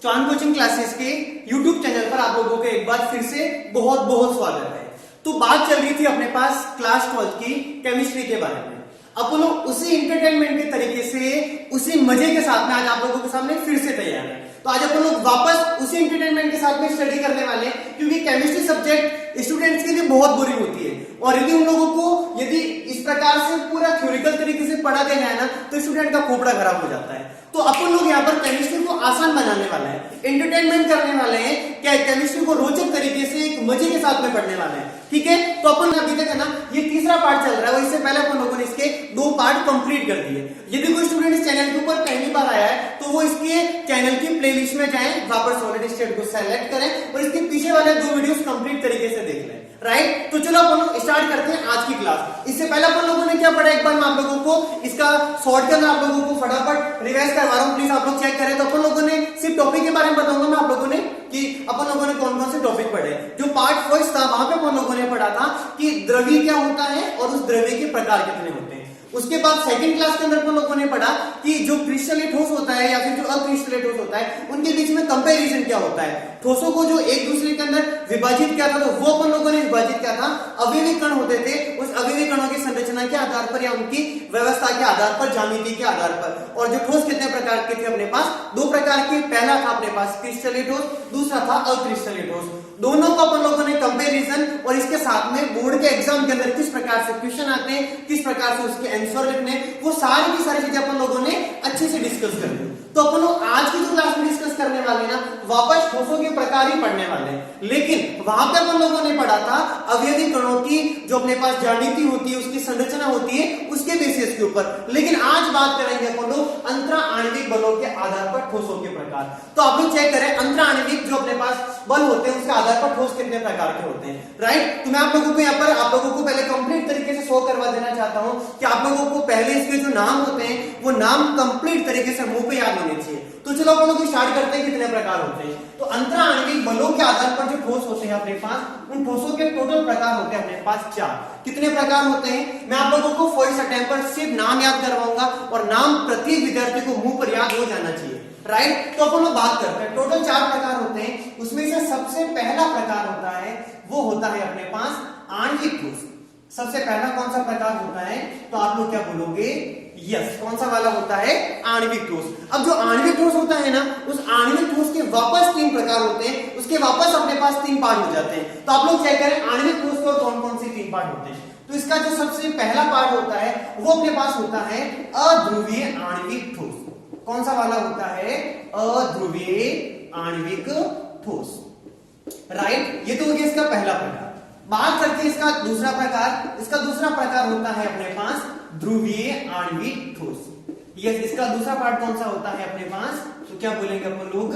चांद coaching classes के YouTube channel पर आप लोगों को एक बार फिर से बहुत बहुत स्वागत है। तो बात चल रही थी अपने पास क्लास 12 की केमिस्ट्री के बारे में। अपन लोग उसी इंटरटेनमेंट के तरीके से उसी मजे के साथ में आज आप लोगों के सामने फिर से तैयार है। तो आज अपन लोग वापस उसी इंटरटेनमेंट के साथ में स्टडी करने वाले हैं, क्योंकि केमिस्ट्री सब्जेक्ट स्टूडेंट्स के लिए बहुत बोरिंग होती है और यदि उन लोगों को यदि इस प्रकार से पूरा थ्योरिकल तरीके से पढ़ा देना है ना, तो स्टूडेंट का खोपड़ा खराब हो जाता है। तो अपन लोग यहाँ पर केमिस्ट्री को आसान बनाने वाले हैं, एंटरटेनमेंट करने वाले हैं, क्या केमिस्ट्री को रोचक तरीके से एक मजे के साथ में पढ़ने वाले हैं। ठीक है, तो अपन अभी तक है ना ये तीसरा पार्ट चल रहा है और इससे पहले अपन लोगों ने इसके 2 पार्ट कंप्लीट कर दिए। यदि कोई स्टूडेंट इस चैनल के ऊपर पहली बार आया है तो वो इसके चैनल की प्लेलिस्ट में जाएं, वापस सॉलिड स्टेट को सेलेक्ट करें और इसके पीछे वाले 2 वीडियोस कंप्लीट तरीके से देख लें। राइट, तो चलो अपन लोग स्टार्ट करते हैं आज की क्लास। इससे पहले अपन लोगों ने क्या पढ़ा, एक बार मैं आप लोगों को इसका शॉर्ट के अंदर आप लोगों को फटाफट रिवाइज करवा रहा हूं, प्लीज आप लोग चेक करें। तो अपन लोगों ने सिर्फ टॉपिक के बारे में बताऊंगा मैं आप लोगों ने कि अपन लोगों ने कौन कौन से टॉपिक पढ़े। जो पार्ट फर्स्ट था वहां पे अपन लोगों ने पढ़ा था कि द्रव्य क्या होता है और उस द्रव्य के प्रकार कितने होते हैं। उसके बाद सेकंड क्लास के अंदर अपन लोगों ने पढ़ा कि जो क्रिस्टलीय ठोस होता है या फिर जो अक्रिस्टलीय ठोस होता है उनके बीच में कंपैरिजन क्या होता है। ठोसों को जो एक दूसरे के अंदर विभाजित किया था तो वो अपन लोगों ने विभाजित किया था। अवयवी कण होते थे, उस अवयवी कणों की संरचना के आधार पर या उनकी व्यवस्था के आधार पर, ज्यामिति के आधार पर। और जो ठोस कितने प्रकार के थे अपने पास, 2 प्रकार के। पहला था अपने पास क्रिस्टलीय ठोस, दूसरा था अक्रिस्टलीय ठोस। दोनों को अपन लोगों ने कंपैरिजन और इसके साथ में बोर्ड के एग्जाम के अंदर किस प्रकार से क्वेश्चन आते हैं, किस प्रकार से उसके आंसर लिखने, वो सारी की सारी चीजें अपन लोगों ने अच्छे से डिस्कस कर ली। तो अपन लोग आज की जो क्लास में डिस्कस करने वाले ना, वापस ठोसों के प्रकार ही पढ़ने वाले हैं। लेकिन वहां पे अपन लोगों ने पढ़ा था अवयवी कणों की जो अपने पास ज्यामिति होती है, उसकी संरचना होती है, उसके बेसिस के ऊपर। लेकिन आज बात करेंगे अपन लोग अंतरा आणविक बलों के आधार पर ठोसों के प्रकार। तो आप लोग चेक करें, अंतरा आणविक जो अपने पास बल होते हैं उसके आधार पर ठोस कितने प्रकार के होते हैं। राइट, तो मैं आप लोगों को यहाँ पर आप लोगों को पहले कंप्लीट तरीके से शो करवा देना चाहता हूं कि आप लोगों को पहले इसके जो नाम होते हैं वो नाम कंप्लीट तरीके से मुंह पे याद होने चाहिए। तो चलो अपन लोग स्टार्ट करते हैं कितने प्रकार होते हैं। तो अंतरा आणविक बलों के आधार पर जो ठोस होते हैं अपने पास, उन ठोसों के टोटल प्रकार होते हैं अपने पास 4। कितने प्रकार होते हैं मैं आप लोगों को फर्स्ट अटेम्प्ट पर सिर्फ नाम याद करवाऊंगा और नाम प्रत्येक विद्यार्थी को मुंह पर याद हो जाना चाहिए। राइट, तो अपन लोग बात करते हैं। टोटल 4 प्रकार होते हैं, उसमें से सबसे पहला प्रकार होता है वो होता है अपने पास आणविक ठोस। सबसे पहला कौन सा प्रकार होता है, तो आप लोग क्या बोलोगे, यस, कौन सा वाला होता है, आणविक ठोस। अब जो आणविक ठोस होता है ना, उस आणविक ठोस के वापस 3 प्रकार होते हैं, उसके वापस अपने पास 3 पार्ट हो जाते हैं। तो आप लोग चेक करें आणविक ठोस को कौन कौन से 3 पार्ट होते हैं। तो इसका जो सबसे पहला पार्ट होता है वो अपने पास होता है अध्रुवीय आणविक ठोस। कौन सा वाला होता है, अध्रुवीय आणविक ठोस। राइट, ये तो हो गया इसका पहला प्रकार। बात करते हैं इसका दूसरा प्रकार। इसका दूसरा प्रकार होता है अपने पास ध्रुवीय आणविक ठोस। यस, इसका दूसरा पार्ट कौन सा होता है अपने पास, तो क्या बोलेंगे अपन लोग,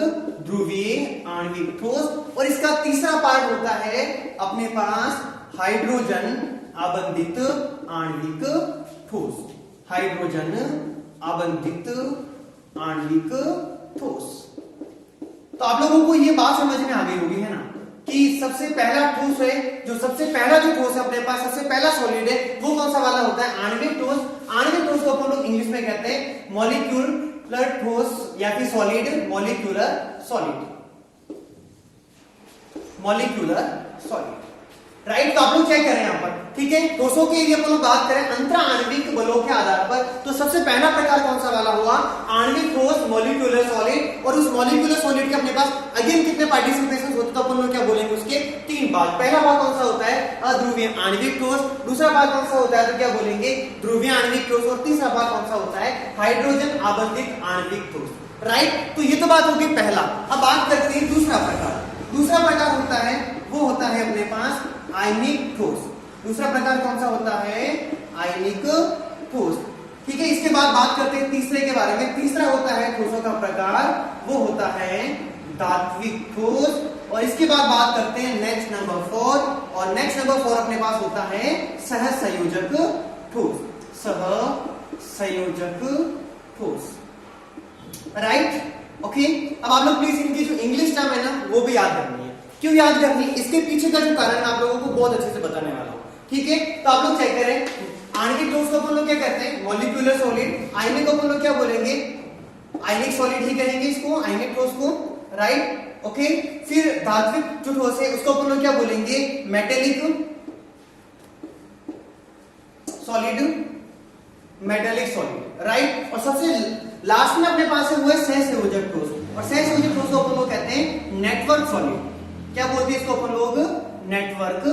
ध्रुवीय आणविक ठोस। और इसका तीसरा पार्ट होता है अपने पास हाइड्रोजन आबंधित आणविक ठोस। हाइड्रोजन आबंधित आणविक ठोस। तो आप लोगों को ये बात समझ में आ गई होगी, है ना, कि सबसे पहला ठोस है, जो सबसे पहला जो ठोस है अपने पास, सबसे पहला सॉलिड है, वो कौन सा वाला होता है, आणविक ठोस। आणविक ठोस को अपन लोग इंग्लिश में कहते हैं मॉलिक्यूलर ठोस या फिर solid, molecular solid, molecular solid. Right, तो आप लोग चेक करें यहाँ पर। ठीक है, ठोसों के लिए अपन लोग बात करें अंतरा आणविक बलों के आधार पर, तो सबसे पहला प्रकार कौन सा वाला हुआ, आणविक ठोस, मॉलिक्यूलर सॉलिड। और उस मॉलिक्यूलर सॉलिड के अपने पास अगेन कितने पार्टिसिपेशन होते हैं, तो अपन लोग क्या बोलेंगे, उसके 3 भाग। पहला भाग कौन सा होता है, अध्रुवीय आणविक ठोस। दूसरा भाग कौन सा होता है, तो क्या बोलेंगे, ध्रुवीय आणविक ठोस। और तीसरा भाग कौन सा होता है, हाइड्रोजन आबंधित आणविक ठोस। राइट, तो ये तो बात होगी पहला। अब बात करते हैं दूसरा प्रकार। दूसरा प्रकार होता है वो होता है अपने पास आयनिक ठोस। दूसरा प्रकार कौन सा होता है, आयनिक ठोस। ठीक है, इसके बाद बात करते हैं तीसरे के बारे में। तीसरा होता है ठोसों का प्रकार, वो होता है धात्विक ठोस। और इसके बाद बात करते हैं नेक्स्ट नंबर 4। और नेक्स्ट नंबर 4 अपने पास होता है सहसंयोजक ठोस। सहसंयोजक ठोस। Right, okay. अब आप लोग प्लीज इनकी जो इंग्लिश टर्म है ना वो भी याद करनी है। क्यों याद करनी, इसके पीछे का जो कारण आप लोगों को बहुत अच्छे से बताने वाला हूं। ठीक है, तो आप लोग चेक करें, आणविक ठोस को अपन लोग क्या कहते हैं, मॉलिक्यूलर सॉलिड। आयनिक को अपन लोग क्या बोलेंगे, आयनिक सॉलिड ही कहेंगे इसको, आयनिक ठोस को। Right okay. फिर धात्विक जो ठोस है उसको अपन लोग क्या बोलेंगे, metallic solid, metallic solid, right. और सबसे लास्ट में अपने पास है वो है सहसंयोजक ठोस, और सहसंयोजक ठोस को अपन लोग कहते हैं नेटवर्क सॉलिड। क्या बोलते हैं इसको अपन लोग, नेटवर्क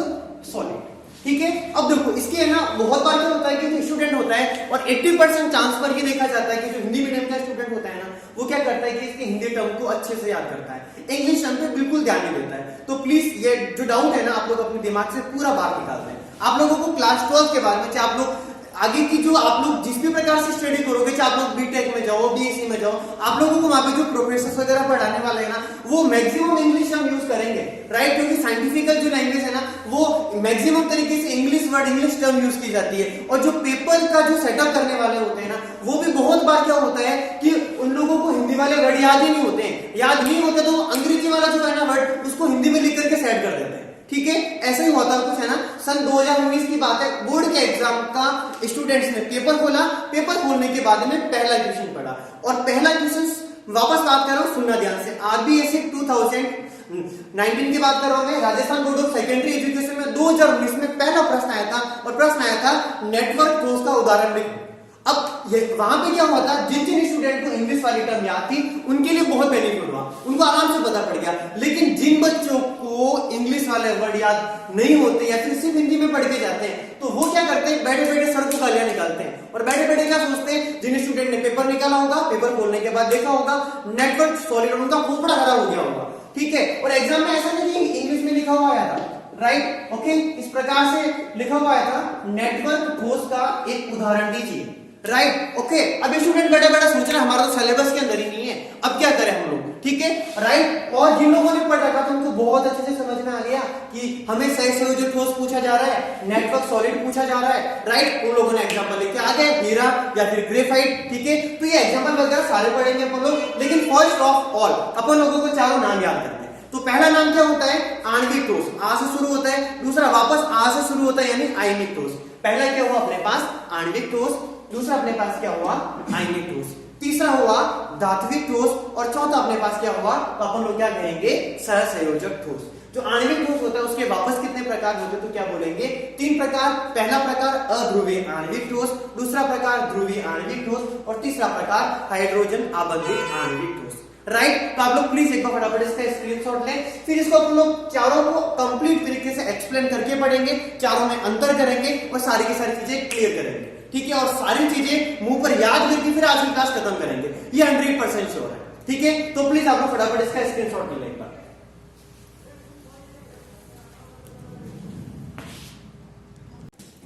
सॉलिड, ठीक है। अब देखो इसके ना बहुत बार क्या होता है कि जो स्टूडेंट होता है, और 80% चांस पर ये देखा जाता है कि जो हिंदी मीडियम का स्टूडेंट होता है ना, वो क्या करता है कि इसके हिंदी टर्म को अच्छे से याद करता है, इंग्लिश टर्म पे बिल्कुल ध्यान नहीं देता है। तो प्लीज ये जो डाउट है ना, आप लोग अपने दिमाग से पूरा बाहर निकाल दें। आप लोगों को क्लास 12 के बारे में, चाहे आप लोग आगे की जो आप लोग जिस भी प्रकार से स्टडी करोगे, चाहे आप लोग बीटेक में जाओ, बीएससी में जाओ, आप लोगों को वहां पे जो प्रोफेसर वगैरह पढ़ाने वाले हैं ना, वो मैक्सिमम इंग्लिश हम यूज करेंगे, राइट। क्योंकि साइंटिफिकल जो लैंग्वेज है ना, वो मैक्सिमम तरीके से English word, English term use की जाती है। और जो पेपर का जो सेटअप करने वाले होते हैं ना, वो भी बहुत बार क्या होता है कि उन लोगों को हिंदी वाले वर्ड याद ही नहीं होते हैं, याद नहीं होते तो अंग्रेजी वाला जो है ना वर्ड, उसको हिंदी में लिख करके सेट कर देते हैं, ठीक है। ऐसा ही होता कुछ है ना। सन 2019 की बात है, बोर्ड के एग्जाम का स्टूडेंट्स ने पेपर खोला, पेपर खोलने के बाद में पहला क्वेश्चन पढ़ा, और पहला क्वेश्चन वापस बात कर रहा हूं, सुनना ध्यान से, आरबीएससी 2019 की बात कर रहा हूं मैं, Rajasthan board of secondary education में 2019 में पहला प्रश्न आया था, और प्रश्न आया था नेटवर्क ठोस का उदाहरण लिखो। अब ये वहां पे क्या हुआ था, जिन जिन स्टूडेंट को इंग्लिश वाली टर्म याद थी उनके लिए बहुत बेनिफिट हुआ, उनको आराम से पता पड़ गया। लेकिन जिन बच्चों को इंग्लिश वाले वर्ड याद नहीं होते या फिर सिर्फ हिंदी में पढ़ के जाते हैं, तो वो क्या करते हैं, बैठे बैठे सर को गालियां निकालते हैं, और बैठे बैठे क्या सोचते हैं, जिन स्टूडेंट ने पेपर निकाला होगा, पेपर खोलने के बाद देखा होगा नेटवर्क सॉलिड, उनका खोपड़ा खराब हो गया होगा, ठीक है। और एग्जाम में ऐसा नहीं इंग्लिश में लिखा हुआ आया था, राइट ओके। इस प्रकार से लिखा हुआ आया था, नेटवर्क ठोस का एक उदाहरण दीजिए, राइट ओके। अब स्टूडेंट बैठा बैठा सोच रहा है हमारा तो सिलेबस के अंदर ही नहीं है, अब क्या करें हम लोग, ठीक है, राइट। और जिन लोगों ने पढ़ रखा था उनको बहुत अच्छे से समझ में आ गया कि हमें सहसंयोजक ठोस पूछा जा रहा है, नेटवर्क सॉलिड पूछा जा रहा है, राइट। उन लोगों ने एग्जांपल लेके आ गए, हीरा या फिर ग्रेफाइट, ठीक है। तो ये एग्जांपल वगैरह सारे पढ़ेंगे अपन लोग, लेकिन फर्स्ट ऑफ ऑल अपन लोगों को चारों नाम याद करते हैं। तो पहला नाम क्या होता है, आणविक ठोस, आ से शुरू होता है। दूसरा वापस आ से शुरू होता है, यानी आयनिक ठोस। पहला क्या हुआ अपने पास, आणविक ठोस। दूसरा अपने पास क्या हुआ, आयनिक ठोस। तीसरा हुआ धात्विक ठोस, और चौथा अपने पास क्या हुआ, तो अपन लोग क्या कहेंगे, सहसंयोजक ठोस। जो आणविक ठोस होता है उसके वापस कितने प्रकार होते हैं, तो क्या बोलेंगे, 3 प्रकार। पहला प्रकार अध्रुवीय आणविक ठोस, दूसरा प्रकार ध्रुवीय आणविक ठोस, और तीसरा प्रकार हाइड्रोजन आबंधित आणविक ठोस, राइट। तो आप लोग प्लीज एक बार फटाफट इसका स्क्रीनशॉट लें, फिर इसको अपन लोग चारों को कंप्लीट तरीके से एक्सप्लेन करके पढ़ेंगे, चारों में अंतर करेंगे और सारी की सारी चीजें क्लियर करेंगे, ठीक है। और सारी चीजें मुंह पर याद करके फिर आज की क्लास खत्म करेंगे, ये 100% श्योर है, ठीक है। तो प्लीज आप लोग फटाफट इसका स्क्रीनशॉट ले लें एक बार।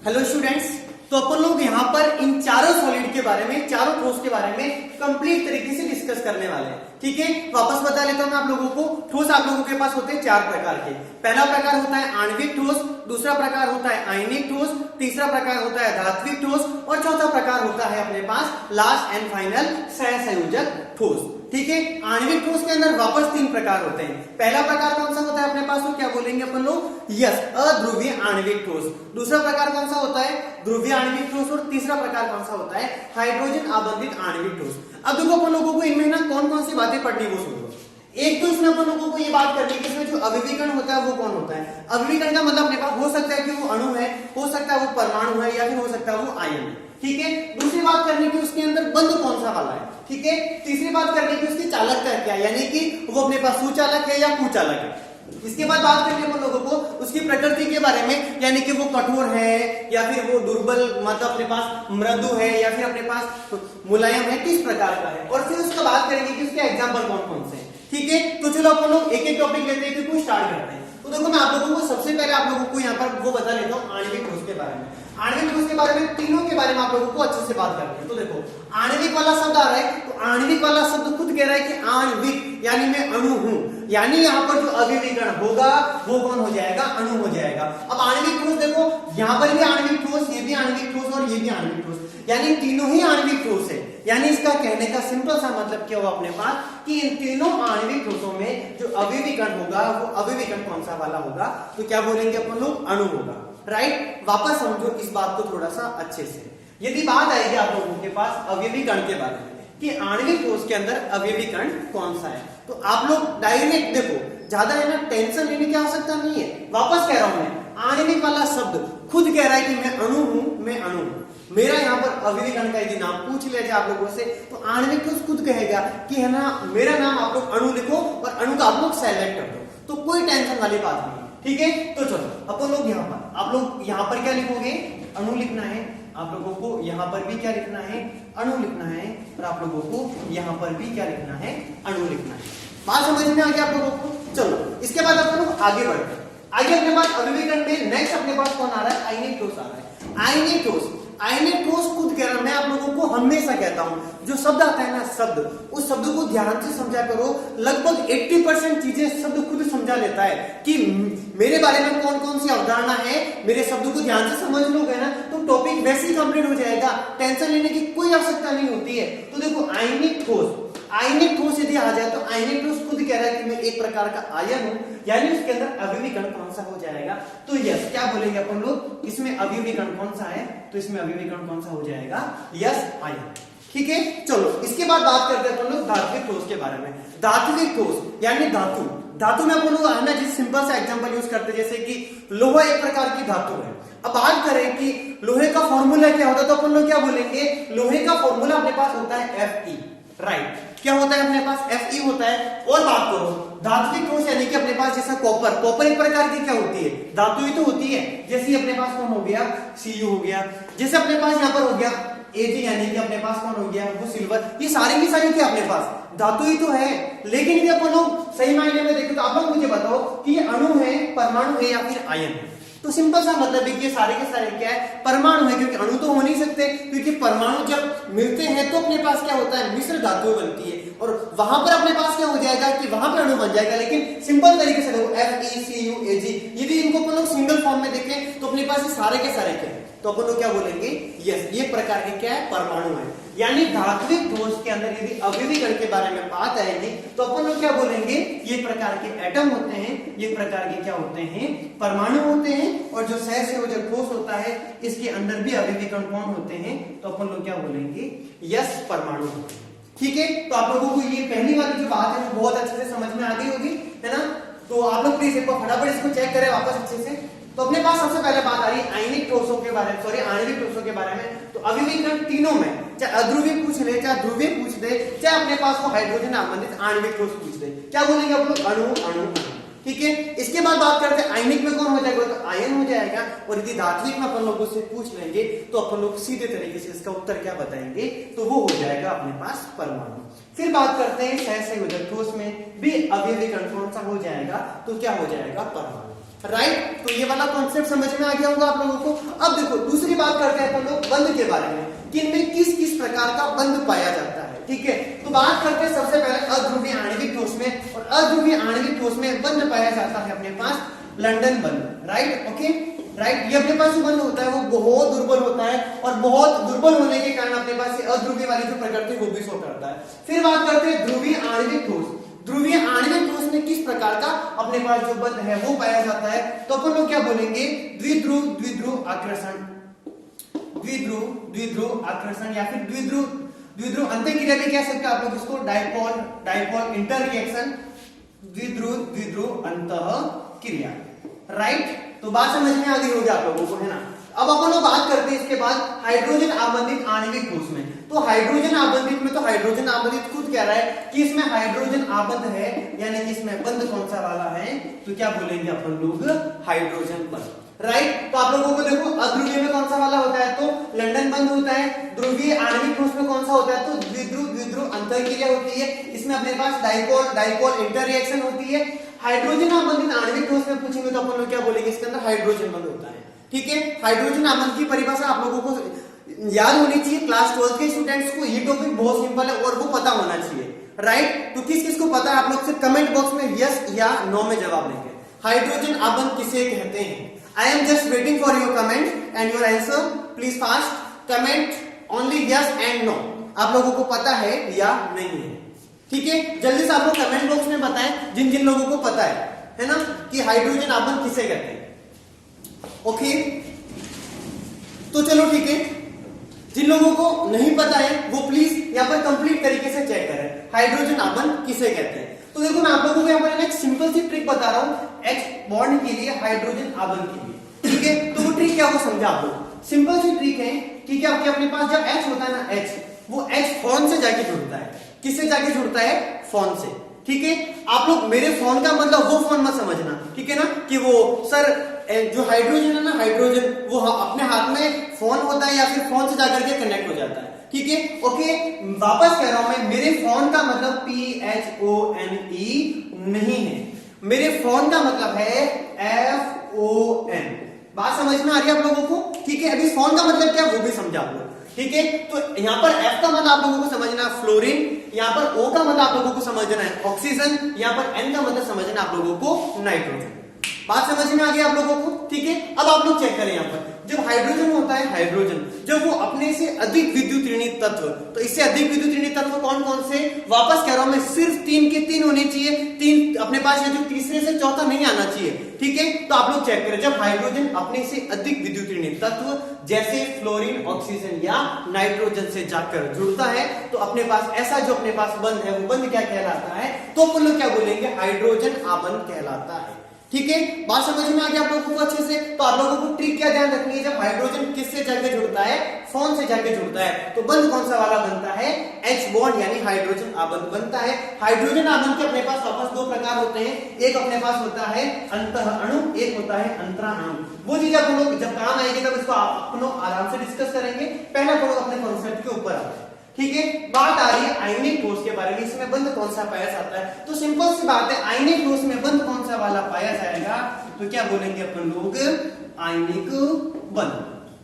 हेलो स्टूडेंट्स, तो अपन लोग यहाँ पर इन चारों सॉलिड के बारे में, चारों ठोस के बारे में कंप्लीट तरीके से डिस्कस करने वाले हैं, ठीक है। वापस बता लेता हूं मैं आप लोगों को, ठोस आप लोगों के पास होते हैं 4 प्रकार के। पहला प्रकार होता है आणविक ठोस, दूसरा प्रकार होता है आयनिक ठोस, तीसरा प्रकार होता है धात्विक ठोस, और चौथा प्रकार होता है अपने पास लास्ट एंड फाइनल सहसंयोजक ठोस, ठीक है। आणविक ठोस के अंदर वापस 3 प्रकार होते हैं। पहला प्रकार कौन सा होता है अपने पास, तो क्या बोलेंगे अपन लोग, यस, अध्रुवीय आणविक ठोस। दूसरा प्रकार कौन सा होता है, ध्रुवीय आणविक ठोस, और तीसरा प्रकार कौन सा होता है, हाइड्रोजन आबंधित आणविक ठोस। अब देखो अपन लोगों को इनमें ना कौन कौन सी बातें पढ़नी वो सुन लो। एक तो इसमें अपन लोगों को ये बात करनी है कि इसमें जो अविवीकरण होता है वो कौन होता है। अविवीकरण का मतलब अपने पास हो सकता है कि वो अणु है, हो सकता है वो परमाणु है, या फिर हो सकता है वो आयन है, ठीक है। दूसरी बात करनी की उसके अंदर बंध कौन सा वाला है, ठीक है। तीसरी बात करनी की उसकी चालकता क्या है, यानी कि वो अपने पास सुचालक है या कुचालक है। इसके बाद बात करेंगे अपन लोगों को उसकी प्रकृति के बारे में, यानी कि वो कठोर है या फिर वो दुर्बल, मतलब अपने पास मृदु है या फिर अपने पास मुलायम है, किस प्रकार का है। और फिर उसका बात करेंगे कि उसके एग्जाम्पल कौन कौन से हैं, ठीक है। तो चलो अपन लोग एक एक टॉपिक लेते हैं, क्योंकि स्टार्ट करते हैं। तो देखो मैं आप लोगों को सबसे पहले आप लोगों को यहाँ पर वो बता लेता हूँ आणविक ठोस के बारे में। आणविक ठोस के बारे में, तीनों के बारे में आप लोगों को अच्छे से बात करनी है। तो देखो आणविक वाला शब्द आ रहा है, तो आणविक वाला शब्द खुद कह रहा है कि आणविक यानी मैं अणु हूं, यानी यहाँ पर जो अविवीकरण होगा वो कौन हो जाएगा, अणु हो जाएगा। अब आणविक ठोस देखो, यहाँ पर भी आणविक ठोस, ये भी आणविक ठोस और ये भी आणविक ठोस, यानी तीनों ही आणविक ठोस है। यानी इसका कहने का सिंपल सा मतलब क्या हुआ अपने पास, कि इन तीनों आणविक ठोसों में जो अविवीकरण होगा वो अविवीकरण कौन सा वाला होगा, तो क्या बोलेंगे अपन लोग, अणु होगा, राइट। वापस समझो इस बात को थोड़ा सा अच्छे से। यदि बात आएगी आप लोगों के पास अविवीकरण के बारे में कि आणविक ठोस के अंदर अविवीकरण कौन सा है, तो आप लोग डायरेक्ट देखो, ज्यादा है ना टेंशन लेने की आवश्यकता नहीं है। वापस कह रहा हूं मैं, आणविक वाला शब्द खुद कह रहा है कि मैं अणु हूं, मैं अणु हूं। मेरा यहाँ पर अविविकरण का यदि नाम पूछ लिया जाए आप लोगों से, तो आणविक ठोस खुद कहेगा कि है ना मेरा नाम आप लोग अणु लिखो और अणु का आप लोग सेलेक्ट कर दो, तो कोई टेंशन वाली बात नहीं है। ठीक है, तो चलो अपन लोग यहाँ पर, आप लोग यहाँ पर क्या लिखोगे, अणु लिखना है। आप लोगों को यहाँ पर भी क्या लिखना है, अणु लिखना है। और आप लोगों को यहाँ पर भी क्या लिखना है, अणु लिखना है। बात समझ में आ गया आप लोगों को? चलो इसके बाद अपन लोग आगे बढ़ते हैं। आगे अपने पास अविविकरण में नेक्स्ट अपने पास कौन आ रहा है, आयनिक ठोस आ रहा है। आयनिक ठोस, आयनिक ठोस खुद कह रहा है, मैं आप लोगों को हमेशा कहता हूं, जो शब्द आता है ना शब्द, उस शब्द को ध्यान से समझा करो। लगभग 80% चीजें शब्द खुद समझा लेता है कि मेरे बारे में कौन कौन सी अवधारणा है। मेरे शब्द को ध्यान से समझ लोगे ना तो टॉपिक वैसे ही कंप्लीट हो जाएगा, टेंशन लेने की कोई आवश्यकता नहीं होती है। तो देखो आयनिक ठोस, आयनिक ठोस यदि आ जाए तो आयनिक ठोस खुद कह रहा है कि मैं एक प्रकार का आयन हूं, यानी उसके अंदर अविविकरण कौन सा हो जाएगा, तो यस क्या बोलेंगे अपन लोग, इसमें अविविकरण कौन सा है, तो इसमें अविविकरण कौन सा हो जाएगा, यस आयन। ठीक है, चलो इसके बाद बात करते हैं अपन लोग धात्विक ठोस के बारे में। धात्विक ठोस यानी धातु, धातु में अपन लोग है ना जिस सिंपल सा एग्जांपल यूज करते हैं, जैसे कि लोहा एक प्रकार की धातु है। अब बात करें कि लोहे का फॉर्मूला क्या होता है, तो अपन लोग क्या बोलेंगे, लोहे का फॉर्मूला अपने पास होता है Fe, राइट। क्या होता है अपने पास, Fe होता है। और बात करो धात्विक ठोस यानी कि अपने पास जैसा कॉपर, कॉपर एक प्रकार की क्या होती है, धातु ही तो होती है। जैसे अपने पास कौन हो गया, Cu हो गया। जैसे अपने पास यहाँ पर हो गया Ag यानी कि अपने पास कौन हो गया, वो सिल्वर। ये सारी की सारी क्या अपने पास धातु ही तो है। लेकिन यदि अपन लोग सही मायने में देखें तो आप लोग मुझे बताओ कि ये अणु है, परमाणु है या फिर आयन है। तो सिंपल सा मतलब है कि सारे के सारे क्या है, परमाणु है, क्योंकि अणु तो हो नहीं सकते, क्योंकि परमाणु जब मिलते हैं तो अपने पास क्या होता है, मिश्र धातु बनती है और वहां पर अपने पास क्या हो जाएगा कि वहां पर अणु बन जाएगा। लेकिन सिंपल तरीके से देखो FeCuAg, यदि इनको अपन लोग सिंगल फॉर्म में देखें तो अपने पास ये सारे के सारे क्या है, तो अपन लोग क्या बोलेंगे, यस ये प्रकार के क्या है, परमाणु है। यानी धात्विक ठोस के अंदर यदि अविविकरण के बारे में बात आएगी तो अपन लोग क्या बोलेंगे, ये प्रकार के एटम होते हैं, ये प्रकार के क्या होते हैं, परमाणु होते हैं। और जो सहसंयोजक ठोस होता है इसके अंदर भी अविविकरण कौन होते हैं, तो अपन लोग क्या बोलेंगे, यस परमाणु। ठीक है, तो आप लोगों को ये पहली वाली जो बात है वो बहुत अच्छे से समझ में आ गई होगी, है ना। तो आप लोग प्लीज एक बार फटाफट इसको चेक करें वापस अच्छे से। तो अपने पास सबसे पहले बात आ रही है आयनिक ठोसों के बारे में, सॉरी आणविक ठोसों के बारे में। तो अविविकरण तीनों में, चाहे अध्रुवीय पूछ ले, चाहे ध्रुवीय पूछ दे, चाहे अपने पास वो हाइड्रोजन आबंधित आणविक ठोस पूछ दे, क्या बोलेंगे आप लोग, अणु अणु अणु। ठीक है, इसके बाद बात करते हैं आयनिक में कौन हो जाएगा, तो आयन हो जाएगा। और यदि धात्विक में अपन लोगों से पूछ लेंगे तो अपन लोग सीधे तरीके से इसका उत्तर क्या बताएंगे, तो वो हो जाएगा अपने पास परमाणु। फिर बात करते हैं सहसंयोजक ठोस में भी अविविकरण कौन सा हो जाएगा, तो क्या हो जाएगा, परमाणु, राइट। तो ये वाला कॉन्सेप्ट समझ में आ गया होगा आप लोगों को। अब देखो दूसरी बात करते हैं अपन लोग बंध के बारे में, कि इनमें किस किस प्रकार का बंध पाया जाता है। ठीक है, तो बात करते हैं सबसे पहले अध्रुवीय आणविक ठोस में। और अध्रुवीय आणविक ठोस में बंध पाया जाता है अपने पास लंदन बंध, राइट, ओके, राइट। ये अपने पास जो बंध होता है वो बहुत दुर्बल होता है और बहुत दुर्बल होने के कारण अपने पास ये अध्रुवीय वाली जो प्रकृति वो भी शो करता है। फिर बात करते हैं ध्रुवीय आणविक ठोस। ध्रुवीय आणविक ठोस में किस प्रकार का अपने पास जो बंध है वो पाया जाता है, तो अपन लोग क्या बोलेंगे, द्विध्रुव द्विध्रुव आकर्षण, द्विध्रुव द्विध्रुव आकर्षण या फिर द्विध्रुव द्विध्रुव अंतःक्रिया भी कह सकते हैं आप लोग इसको, डाइपोल डाइपोल इंटर रिएक्शन, द्विध्रुव द्विध्रुव अंतःक्रिया, राइट। तो बात समझ में आ गई होगी आप लोगों को, है ना। अब अपन लोग बात करते हैं इसके बाद हाइड्रोजन आबंधित आणविक ठोस में। तो हाइड्रोजन आबंधित में, तो हाइड्रोजन आबंधित खुद कह रहा है कि इसमें हाइड्रोजन आबंध है, यानी कि इसमें बंध कौन सा वाला है, तो क्या बोलेंगे अपन लोग, हाइड्रोजन बंध, राइट। तो आप लोगों को देखो अध्रुवीय में कौन सा वाला होता है, तो लंदन बंध होता है। ध्रुवीय आणविक ठोस में कौन सा होता है, तो द्विध्रुव द्विध्रुव अंतःक्रिया होती है। इसमें अपने पास डाइपोल डाइपोल इंटर रिएक्शन होती है। हाइड्रोजन आबंधित आणविक ठोस में पूछेंगे तो अपन लोग क्या बोलेंगे, इसके अंदर हाइड्रोजन बंध होता है। ठीक है, हाइड्रोजन आबंध की परिभाषा आप लोगों को याद होनी चाहिए, क्लास 12 के स्टूडेंट्स को ये टॉपिक बहुत सिंपल है और वो पता होना चाहिए, राइट। तो किस किस को पता है आप लोग से कमेंट बॉक्स में यस या नो में जवाब देंगे। हाइड्रोजन आबंध किसे कहते हैं, I am just waiting for your comment and your answer. Please fast comment only yes and no. आप लोगों को पता है या नहीं है, ठीक है। जल्दी से आप लोग कमेंट बॉक्स में बताएं जिन जिन लोगों को पता है ना, कि हाइड्रोजन आबंध किसे कहते हैं। ओके, तो चलो ठीक है, जिन लोगों को नहीं पता है वो प्लीज यहाँ पर कंप्लीट तरीके से चेक करें हाइड्रोजन आबंध किसे कहते हैं। तो देखो मैं आप लोगों को यहाँ पर एक सिंपल सी ट्रिक बता रहा हूँ H बॉन्ड के लिए, हाइड्रोजन आबंध के लिए, ठीक है। तो वो ट्रिक क्या वो समझा आप लोग। सिंपल सी ट्रिक है कि क्या अपने पास जब H होता है ना, H वो H फोन से जाके जुड़ता है। किससे जाके जुड़ता है? फोन से, ठीक है। आप लोग मेरे फोन का मतलब वो फोन मत समझना, ठीक है ना, कि वो सर जो हाइड्रोजन है ना, हाइड्रोजन वो अपने हाथ में फोन होता है या फिर फोन से जाकर के कनेक्ट हो जाता है, ठीक है। ओके, वापस कह रहा हूं मैं, मेरे फोन का मतलब PHONE नहीं है, मेरे फोन का मतलब है FON। बात समझ में आ रही है आप लोगों को, ठीक है। अभी फोन का मतलब क्या वो भी समझा आप लोग, ठीक है। तो यहाँ पर F का मतलब आप लोगों को समझना है फ्लोरीन, यहाँ पर O का मतलब आप लोगों को समझना है ऑक्सीजन, यहाँ पर N का मतलब समझना है आप लोगों को नाइट्रोजन। बात समझ में आ गई आप लोगों को, ठीक है। अब आप लोग चेक करें यहाँ पर, जब हाइड्रोजन होता है, हाइड्रोजन जब वो अपने से अधिक विद्युत ऋणात्मक तत्व, तो इससे अधिक विद्युत ऋणात्मक तत्व कौन कौन से, वापस कह रहा हूं मैं, सिर्फ 3 के 3 होने चाहिए, 3 अपने पास, ये जो तीसरे से चौथा नहीं आना चाहिए, ठीक है। तो आप लोग चेक करें, जब हाइड्रोजन अपने से अधिक विद्युत ऋणात्मक तत्व जैसे फ्लोरीन, ऑक्सीजन या नाइट्रोजन से जाकर जुड़ता है, तो अपने पास ऐसा जो अपने पास बंध है वो बंध क्या कहलाता है, तो अपन लोग क्या बोलेंगे, हाइड्रोजन आबंध कहलाता है, ठीक है। बात समझ में आ गई आप लोगों को अच्छे से। तो आप लोगों को ट्रिक क्या ध्यान रखनी है, जब हाइड्रोजन किससे जाके जुड़ता है, फोन से जाके जुड़ता है, तो बंध कौन सा वाला बनता है, H बॉन्ड यानी हाइड्रोजन आबंध बनता है। हाइड्रोजन आबंध के अपने पास वापस दो प्रकार होते हैं, एक अपने पास होता है अंतः अणु, एक होता है अंतरा अणु। वो चीज आप लोग जब काम आएगी तब इसको आप लोग आराम से डिस्कस करेंगे, पहले आप लोग अपने कॉन्सेप्ट के ऊपर आते हैं, ठीक है। बात आ रही है आयनिक ठोस के बारे में, इसमें बंध कौन सा पाया जाता है, तो सिंपल सी बात है, आयनिक ठोस में बंध कौन सा वाला पाया जाएगा, तो क्या बोलेंगे अपन लोग, आयनिक बंध।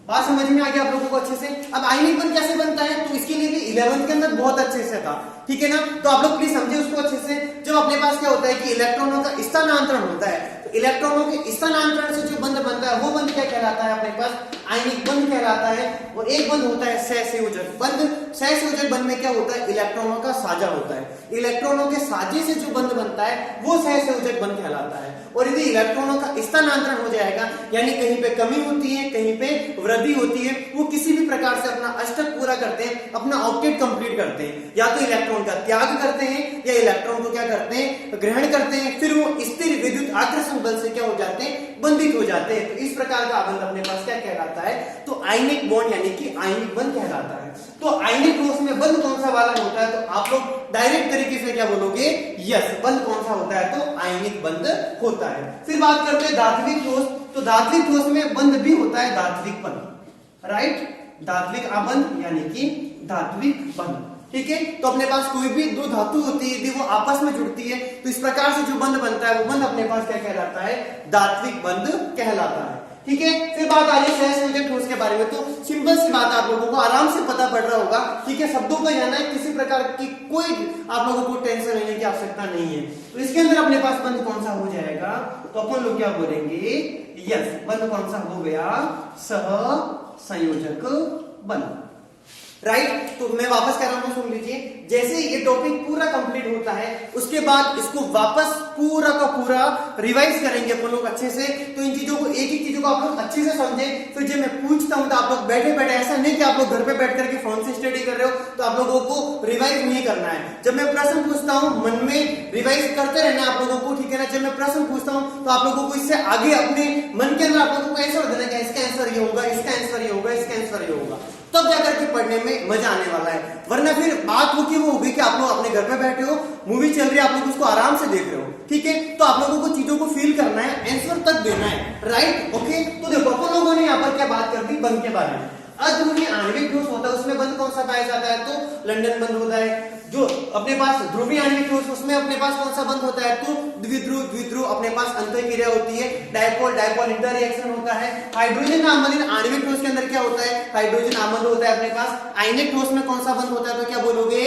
बात समझ में आ गई आप लोगों को अच्छे से। अब आयनिक बंध कैसे बनता है, तो इसके लिए भी 11th के अंदर बहुत अच्छे से था, ठीक है ना। तो आप लोग प्लीज समझे उसको अच्छे से। जब अपने पास क्या होता है कि इलेक्ट्रॉनों का स्थानांतरण होता है, तो इलेक्ट्रॉनों के स्थानांतरण से जो बंध बनता है वो बंध क्या कहलाता है, अपने पास आयनिक बंध कहलाता है। और एक बंध होता है सहसंयोजक बंध। सहसंयोजक बंध में क्या होता है, इलेक्ट्रॉनों का साझा होता है, इलेक्ट्रॉनों के साझे से जो बंध बनता है वो सहसंयोजक बंध कहलाता है। और यदि इलेक्ट्रॉनों का स्थानांतरण हो जाएगा, यानी कहीं पे कमी होती है, कहीं पे वृद्धि होती है, वो किसी भी प्रकार से अपना अष्टक पूरा करते हैं, अपना ऑक्टेट कंप्लीट करते हैं, या तो इलेक्ट्रॉन का त्याग करते हैं या इलेक्ट्रॉन को क्या करते हैं, ग्रहण करते हैं, फिर वो स्थिर विद्युत आकर्षण बल से क्या हो जाते हैं, बंधित हो जाते हैं। तो इस प्रकार का आबंध अपने पास क्या कहलाता है, तो आयनिक बॉन्ड यानी कि आयनिक बंध कहलाता है। तो आयनिक ठोस में बंध कौन सा वाला होता है, तो आप लोग डायरेक्ट तरीके से क्या बोलोगे, यस, बंध कौन सा होता है, तो आयनिक बंध होता है। फिर बात करते हैं धात्विक ठोस। तो धात्विक ठोस में बंध भी होता है धात्विक बंध, राइट, धात्विक आबंध यानी कि धात्विक बंध, ठीक है। तो अपने पास कोई भी दो धातु होती है, यदि वो आपस में जुड़ती है, तो इस प्रकार से जो बंध बनता है वो बंध अपने पास क्या कहलाता है, धात्विक बंध कहलाता है, ठीक है। फिर बात आ रही है सहसंयोजक ठोस के बारे में। तो सिंपल सी बात आप लोगों को आराम से पता पड़ रहा होगा, ठीक है, शब्दों को जाना है, किसी प्रकार की कोई आप लोगों को टेंशन लेने की आवश्यकता नहीं है। तो इसके अंदर अपने पास बंध कौन सा हो जाएगा, तो अपन लोग क्या बोलेंगे, यस, बंध कौन सा हो गया, सहसंयोजक बंध, राइट। तो मैं वापस कह रहा हूं, सुन लीजिए, जैसे ये टॉपिक पूरा कंप्लीट होता है उसके बाद इसको वापस पूरा का पूरा रिवाइज करेंगे अपन लोग अच्छे से। तो इन चीजों को, एक एक चीजों को आप लोग अच्छे से समझे। फिर जब मैं पूछता हूं तो आप लोग बैठे बैठे, ऐसा नहीं कि आप लोग घर पे बैठ करके फोन से स्टडी कर रहे हो, तो आप लोगों को रिवाइज नहीं करना है। जब मैं प्रश्न पूछता हूं मन में रिवाइज करते रहना है आप लोगों को, ठीक है ना। जब मैं प्रश्न पूछता हूं तो आप लोगों को इससे आगे अपने मन के अंदर आप लोगों को आंसर देना है, इसका आंसर ये होगा, इसका आंसर ये होगा, इसका आंसर ये होगा, तब जाकर के पढ़ने में मजा आने वाला है। वरना फिर बात वो की वो होगी कि आप लोग अपने घर में बैठे हो, मूवी चल रही है, आप लोग उसको आराम से देख रहे हो, ठीक है। तो आप लोगों को चीजों को फील करना है, आंसर तक देना है, राइट, ओके। तो देखो अपन लोगों ने यहाँ पर क्या बात कर दी, बंध के बारे में। अध्रुवीय आणविक ठोस होता है, उसमें बंध कौन सा पाया जाता है, तो लंदन बंध होता है। जो अपने पास ध्रुवीय आणविक ठोस, उसमें अपने पास कौन सा बंध होता है, तो द्विध्रुव द्विध्रुव अपने पास अंतःक्रिया होती है, डायपोल डायपोल इंटर रिएक्शन होता है। हाइड्रोजन आबंध आणविक ठोस के अंदर क्या होता है, हाइड्रोजन आबंध होता है अपने पास। आयनिक ठोस में कौन सा बंध होता है, तो क्या बोलोगे,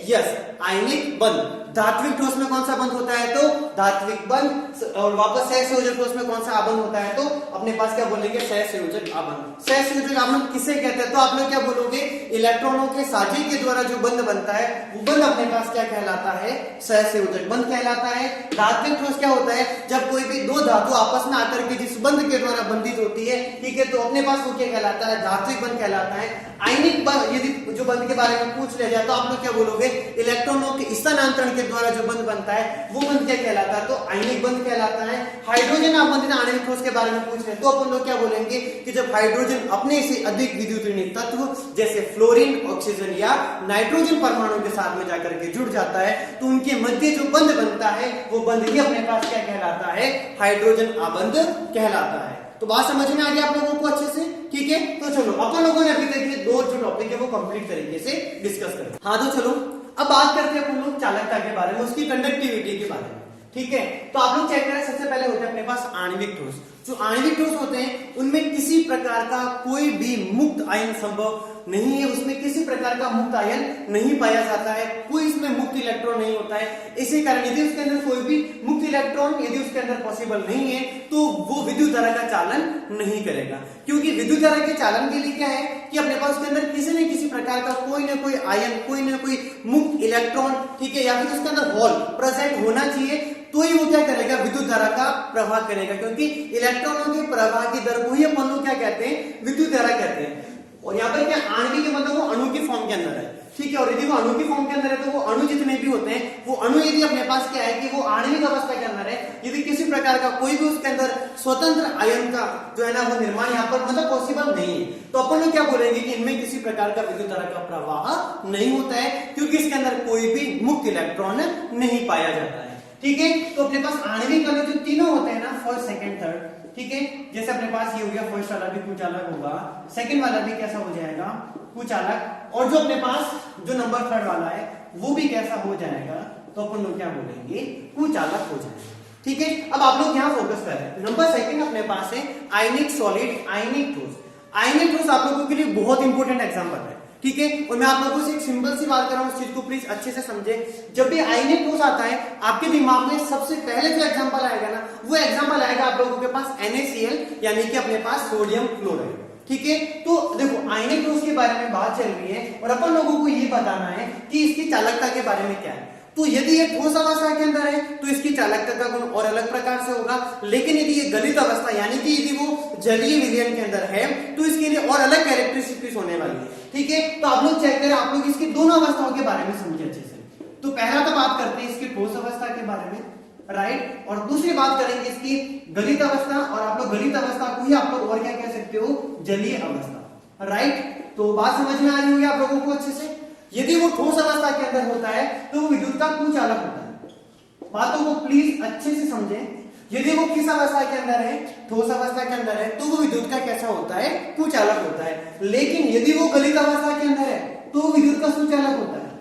यस, आयनिक बंध। धात्विक ठोस में कौन सा बंध होता है, तो धात्विक बंध। और वापस सहसंयोजक ठोस में कौन सा आबंध होता है, तो अपने पास क्या बोलेंगे, सहसंयोजक आबंध। सहसंयोजक आबंध किसे कहते हैं, तो आप लोग क्या बोलोगे, इलेक्ट्रॉनों के साझे के द्वारा जो बंध बनता है वो बंध अपने पास क्या कहलाता है, सहसंयोजक बंध कहलाता है। धात्विक ठोस क्या होता है, जब कोई भी दो धातु आपस में आकर के जिस बंध के द्वारा बंधित होती है, ठीक है, तो अपने पास वो क्या कहलाता है, धात्विक बंध कहलाता है। आयनिक बंध, यदि जो बंध के बारे में पूछ लिया जाए तो आप लोग क्या बोलोगे, इलेक्ट्रॉनों के स्थानांतरण के के द्वारा जो बंध बनता है वो बंध क्या कहलाता है, तो आयनिक बंध कहलाता है। हाइड्रोजन आबंधित आणविक ठोस के बारे में पूछ रहे हैं तो अपन लोग क्या बोलेंगे कि जब हाइड्रोजन अपने से अधिक विद्युत ऋणी तत्व जैसे फ्लोरीन, ऑक्सीजन या नाइट्रोजन परमाणु के साथ में जाकर के जुड़ जाता है तो उनके मध्य जो बंध बनता है वो बंध ही अपने पास क्या कहलाता है, हाइड्रोजन आबंध कहलाता है। तो बात समझ में आ गई आप लोगों को अच्छे से, ठीक है। तो चलो अपन लोगों ने अभी तक ये दो जो टॉपिक है वो कंप्लीट तरीके से डिस्कस करें। हाँ तो चलो अब बात करते हैं अपन लोग चालकता के बारे में, उसकी कंडक्टिविटी के बारे में, ठीक है। तो आप लोग चेक करें, सबसे पहले होते हैं अपने पास आणविक ठोस। जो आणविक ठोस होते हैं उनमें किसी प्रकार का कोई भी मुक्त आयन संभव नहीं है, उसमें किसी प्रकार का मुक्त आयन नहीं पाया जाता है, कोई इसमें मुक्त इलेक्ट्रॉन नहीं होता है। इसी कारण यदि उसके अंदर कोई भी मुक्त इलेक्ट्रॉन यदि उसके अंदर पॉसिबल नहीं है तो वो विद्युत धारा का चालन नहीं करेगा, क्योंकि विद्युत धारा के चालन के लिए क्या है कि अपने पास उसके अंदर किसी न किसी प्रकार का कोई ना कोई आयन, कोई ना कोई मुक्त इलेक्ट्रॉन, ठीक है, या फिर उसके अंदर होल प्रेजेंट होना चाहिए, तो ही वो क्या करेगा, विद्युत धारा का प्रवाह करेगा, क्योंकि इलेक्ट्रॉनों के प्रवाह की दर को ही अपन लोग क्या कहते हैं, विद्युत धारा कहते हैं। और यहाँ पर क्या आणविक के मतलब वो अणु की फॉर्म के अंदर है, ठीक है। और यदि वो अणु की फॉर्म के अंदर है तो वो अणु जितने भी होते हैं वो अणु यदि अपने पास क्या है कि वो आणविक अवस्था के अंदर है, यदि किसी प्रकार का कोई भी उसके अंदर स्वतंत्र आयन का जो है ना वो निर्माण यहाँ पर मतलब पॉसिबल नहीं है, तो अपन लोग क्या बोलेंगे कि इनमें किसी प्रकार का विद्युत धारा का प्रवाह नहीं होता है, क्योंकि इसके अंदर कोई भी मुक्त इलेक्ट्रॉन नहीं पाया जाता है, ठीक है। तो अपने पास आणविक अणु जो तीनों होते हैं ना, फर्स्ट, सेकंड, थर्ड, ठीक है, जैसे अपने पास ये हो गया, फर्स्ट वाला भी कुछ अलग होगा, सेकंड वाला भी कैसा हो जाएगा, कुछ अलग, और जो अपने पास जो नंबर थर्ड वाला है वो भी कैसा हो जाएगा, तो अपन लोग क्या बोलेंगे, कुछ अलग हो जाएगा, ठीक है। अब आप लोग यहाँ फोकस करें, नंबर सेकंड अपने पास है आयनिक सॉलिड, आयनिक ठोस। आयनिक ठोस आप लोगों के लिए बहुत इंपॉर्टेंट एग्जांपल है, ठीक है। और मैं आप लोगों से एक सिंपल सी बात कर रहा हूं, इस चीज को प्लीज अच्छे से समझे। जब भी आयनिक ठोस आता है आपके दिमाग में सबसे पहले जो एग्जांपल आएगा ना वो एग्जांपल आएगा आप लोगों के पास NaCl, यानी कि अपने पास सोडियम क्लोराइड, ठीक है। तो देखो आयनिक ठोस के बारे में बात चल रही है और अपन लोगों को ये बताना है कि इसकी चालकता के बारे में क्या है। तो यदि ये ठोस अवस्था के अंदर है तो इसकी चालकता का गुण और अलग प्रकार से होगा, लेकिन यदि ये गलित अवस्था यानी कि यदि वो जलीय विलयन के अंदर है तो इसके लिए और अलग कैरेक्टरिस्टिक्स होने वाली है, ठीक है। तो आप लोग चेक करें, आप लोग इसकी दोनों अवस्थाओं के बारे में समझे अच्छे से। तो पहला तो बात करते हैं इसकी ठोस अवस्था के बारे में, राइट, और दूसरी बात करेंगे इसकी गलित अवस्था, और आप लोग गलित अवस्था को ही आप लोग और क्या कह सकते हो, जलीय अवस्था, राइट। तो बात समझ में आ रही होगी आप लोगों को अच्छे से। यदि वो ठोस अवस्था के अंदर होता है तो वो विद्युत का कुचालक होता है, बातों को प्लीज अच्छे से समझें। यदि वो किस अवस्था के अंदर है, ठोस अवस्था के अंदर है, तो वो विद्युत का कैसा होता है, कुचालक होता है। लेकिन यदि वो गलित अवस्था के अंदर है तो वो विद्युत का सुचालक होता है।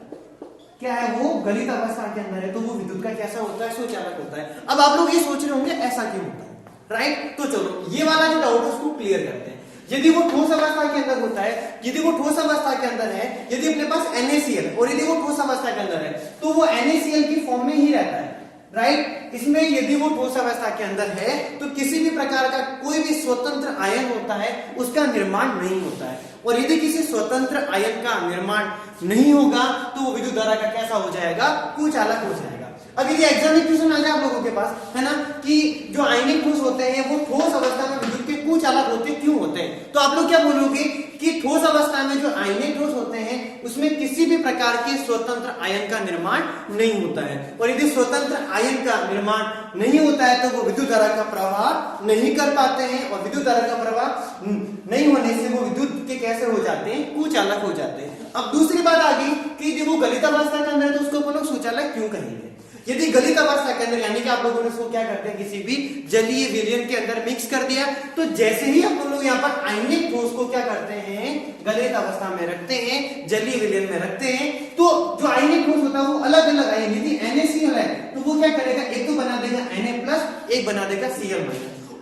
क्या है, वो गलित अवस्था के अंदर है तो वो विद्युत का कैसा होता है, सुचालक होता है। अब आप लोग ये सोच रहे होंगे ऐसा क्यों होता है, राइट। तो चलो ये वाला जो डाउट है उसको क्लियर करते हैं। यदि वो ठोस अवस्था के अंदर होता है, यदि वो ठोस अवस्था के अंदर है, यदि अपने पास NaCl और यदि वो ठोस अवस्था के अंदर है तो वो NaCl की फॉर्म में ही रहता है, राइट। इसमें यदि वो ठोस अवस्था के अंदर है तो किसी भी प्रकार का कोई भी स्वतंत्र आयन होता है उसका निर्माण नहीं होता है, और यदि किसी स्वतंत्र आयन का निर्माण नहीं होगा तो वो विद्युत धारा का कैसा हो जाएगा, कुचालक हो जाएगा। अब यदि एग्जाम में क्वेश्चन आ जाए आप लोगों के पास, है ना, कि जो आयनिक ठोस होते हैं वो ठोस अवस्था में विद्युत के कुचालक होते क्यों होते हैं, तो आप लोग क्या बोलोगे कि ठोस अवस्था में जो आयनिक ठोस होते हैं उसमें किसी भी प्रकार के स्वतंत्र आयन का निर्माण नहीं होता है, और यदि स्वतंत्र आयन का निर्माण नहीं होता है तो वो विद्युत धारा का प्रवाह नहीं कर पाते हैं, और विद्युत धारा का प्रवाह नहीं होने से वो विद्युत के कैसे हो जाते हैं, कुचालक हो जाते हैं। अब दूसरी बात आ गई कि यदि वो गलित अवस्था के अंदर है तो उसको अपन लोग सुचालक क्यों कहेंगे। यदि गलित अवस्था के अंदर यानी कि आप लोगों ने इसको क्या करते हैं, किसी भी जलीय विलयन के अंदर मिक्स कर दिया, तो जैसे ही आप लोग यहाँ पर आयनिक ठोस को क्या करते हैं, गलित अवस्था में रखते हैं, जलीय विलयन में रखते हैं, तो जो आयनिक ठोस होता है वो अलग अलग आयन, यदि NaCl है तो वो क्या करेगा, एक तो बना देगा Na+, एक बना देगा Cl-,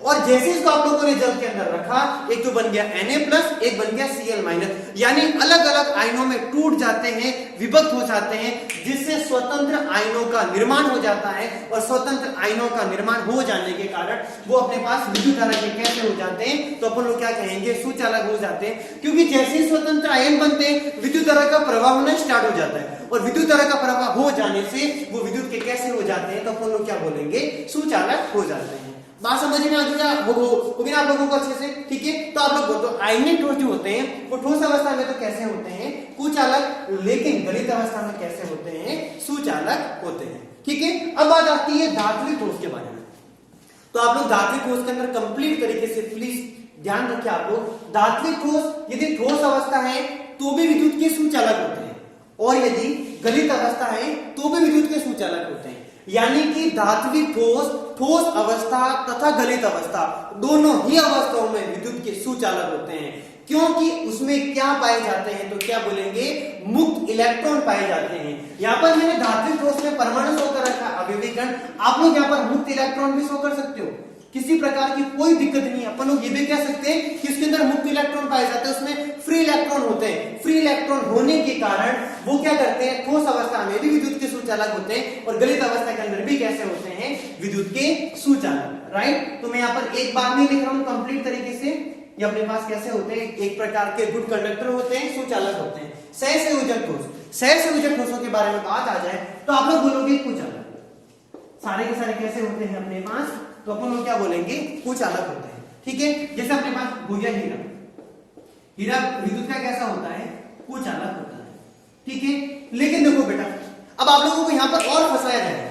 और जैसे इसको आप लोगों ने जल के अंदर रखा, एक तो बन गया Na+, एक बन गया Cl-, यानी अलग अलग आयनों में टूट जाते हैं, विभक्त हो जाते हैं, जिससे स्वतंत्र आयनों का निर्माण हो जाता है, और स्वतंत्र आयनों का निर्माण हो जाने के कारण वो अपने पास विद्युत धारा के कैसे हो जाते हैं, तो अपन लोग क्या कहेंगे, सुचालक हो जाते हैं, क्योंकि जैसे ही स्वतंत्र आयन बनते हैं विद्युत धारा का प्रवाह होना स्टार्ट हो जाता है, और विद्युत धारा का प्रवाह हो जाने से वो विद्युत के कैसे हो जाते हैं, तो अपन लोग क्या बोलेंगे, सुचालक हो जाते हैं। बात समझ में आ गया होगी ना आप लोगों को अच्छे से, ठीक है। तो आप लोग तो आयनिक ठोस जो होते हैं वो ठोस अवस्था में तो कैसे होते हैं, कुचालक, लेकिन गलित अवस्था में कैसे होते हैं, सुचालक होते हैं, ठीक है। अब बात आती है धात्विक ठोस के बारे में। तो आप लोग धात्विक ठोस के अंदर कंप्लीट तरीके से प्लीज ध्यान रखिए आप लोग, धात्विक ठोस यदि ठोस अवस्था है तो भी विद्युत के सुचालक होते हैं, और यदि गलित अवस्था है तो भी विद्युत के सुचालक होते हैं। यानी कि धात्विक ठोस, ठोस अवस्था तथा गलित अवस्था दोनों ही अवस्थाओं में विद्युत के सुचालक होते हैं, क्योंकि उसमें क्या पाए जाते हैं, तो क्या बोलेंगे, मुक्त इलेक्ट्रॉन पाए जाते हैं। यहां पर मैंने धात्विक ठोस में परमाणु शो कर रखा है, अवयवी कण, आप लोग यहां पर मुक्त इलेक्ट्रॉन भी शो कर सकते हो, किसी प्रकार की कोई दिक्कत नहीं है। अपन लोग ये भी कह सकते हैं कि इसके अंदर मुक्त इलेक्ट्रॉन पाए जाते हैं, उसमें फ्री इलेक्ट्रॉन होते हैं। फ्री इलेक्ट्रॉन होने के कारण वो क्या करते हैं, ठोस अवस्था में भी विद्युत के सुचालक होते हैं, और गलित अवस्था के अंदर भी कैसे होते हैं, विद्युत के सुचालक, राइट। तो मैं यहाँ पर एक बार नहीं लिख रहा हूं, कंप्लीट तरीके से ये अपने पास कैसे होते हैं, एक प्रकार के गुड कंडक्टर होते हैं, सुचालक होते हैं। सहसंयोजक ठोस, सहसंयोजक ठोसों के बारे में बात आ जाए तो आप लोग बोलोगे कुचालक, सारे के सारे कैसे होते हैं अपने पास, तो अपन लोग क्या बोलेंगे, कुचालक होते हैं, ठीक है। जैसे अपने पास हो गया हीरा, हीरा विद्युत का कैसा होता है, कुचालक होता है, ठीक है। लेकिन देखो बेटा, अब आप लोगों को यहां पर और फंसाया जाएगा,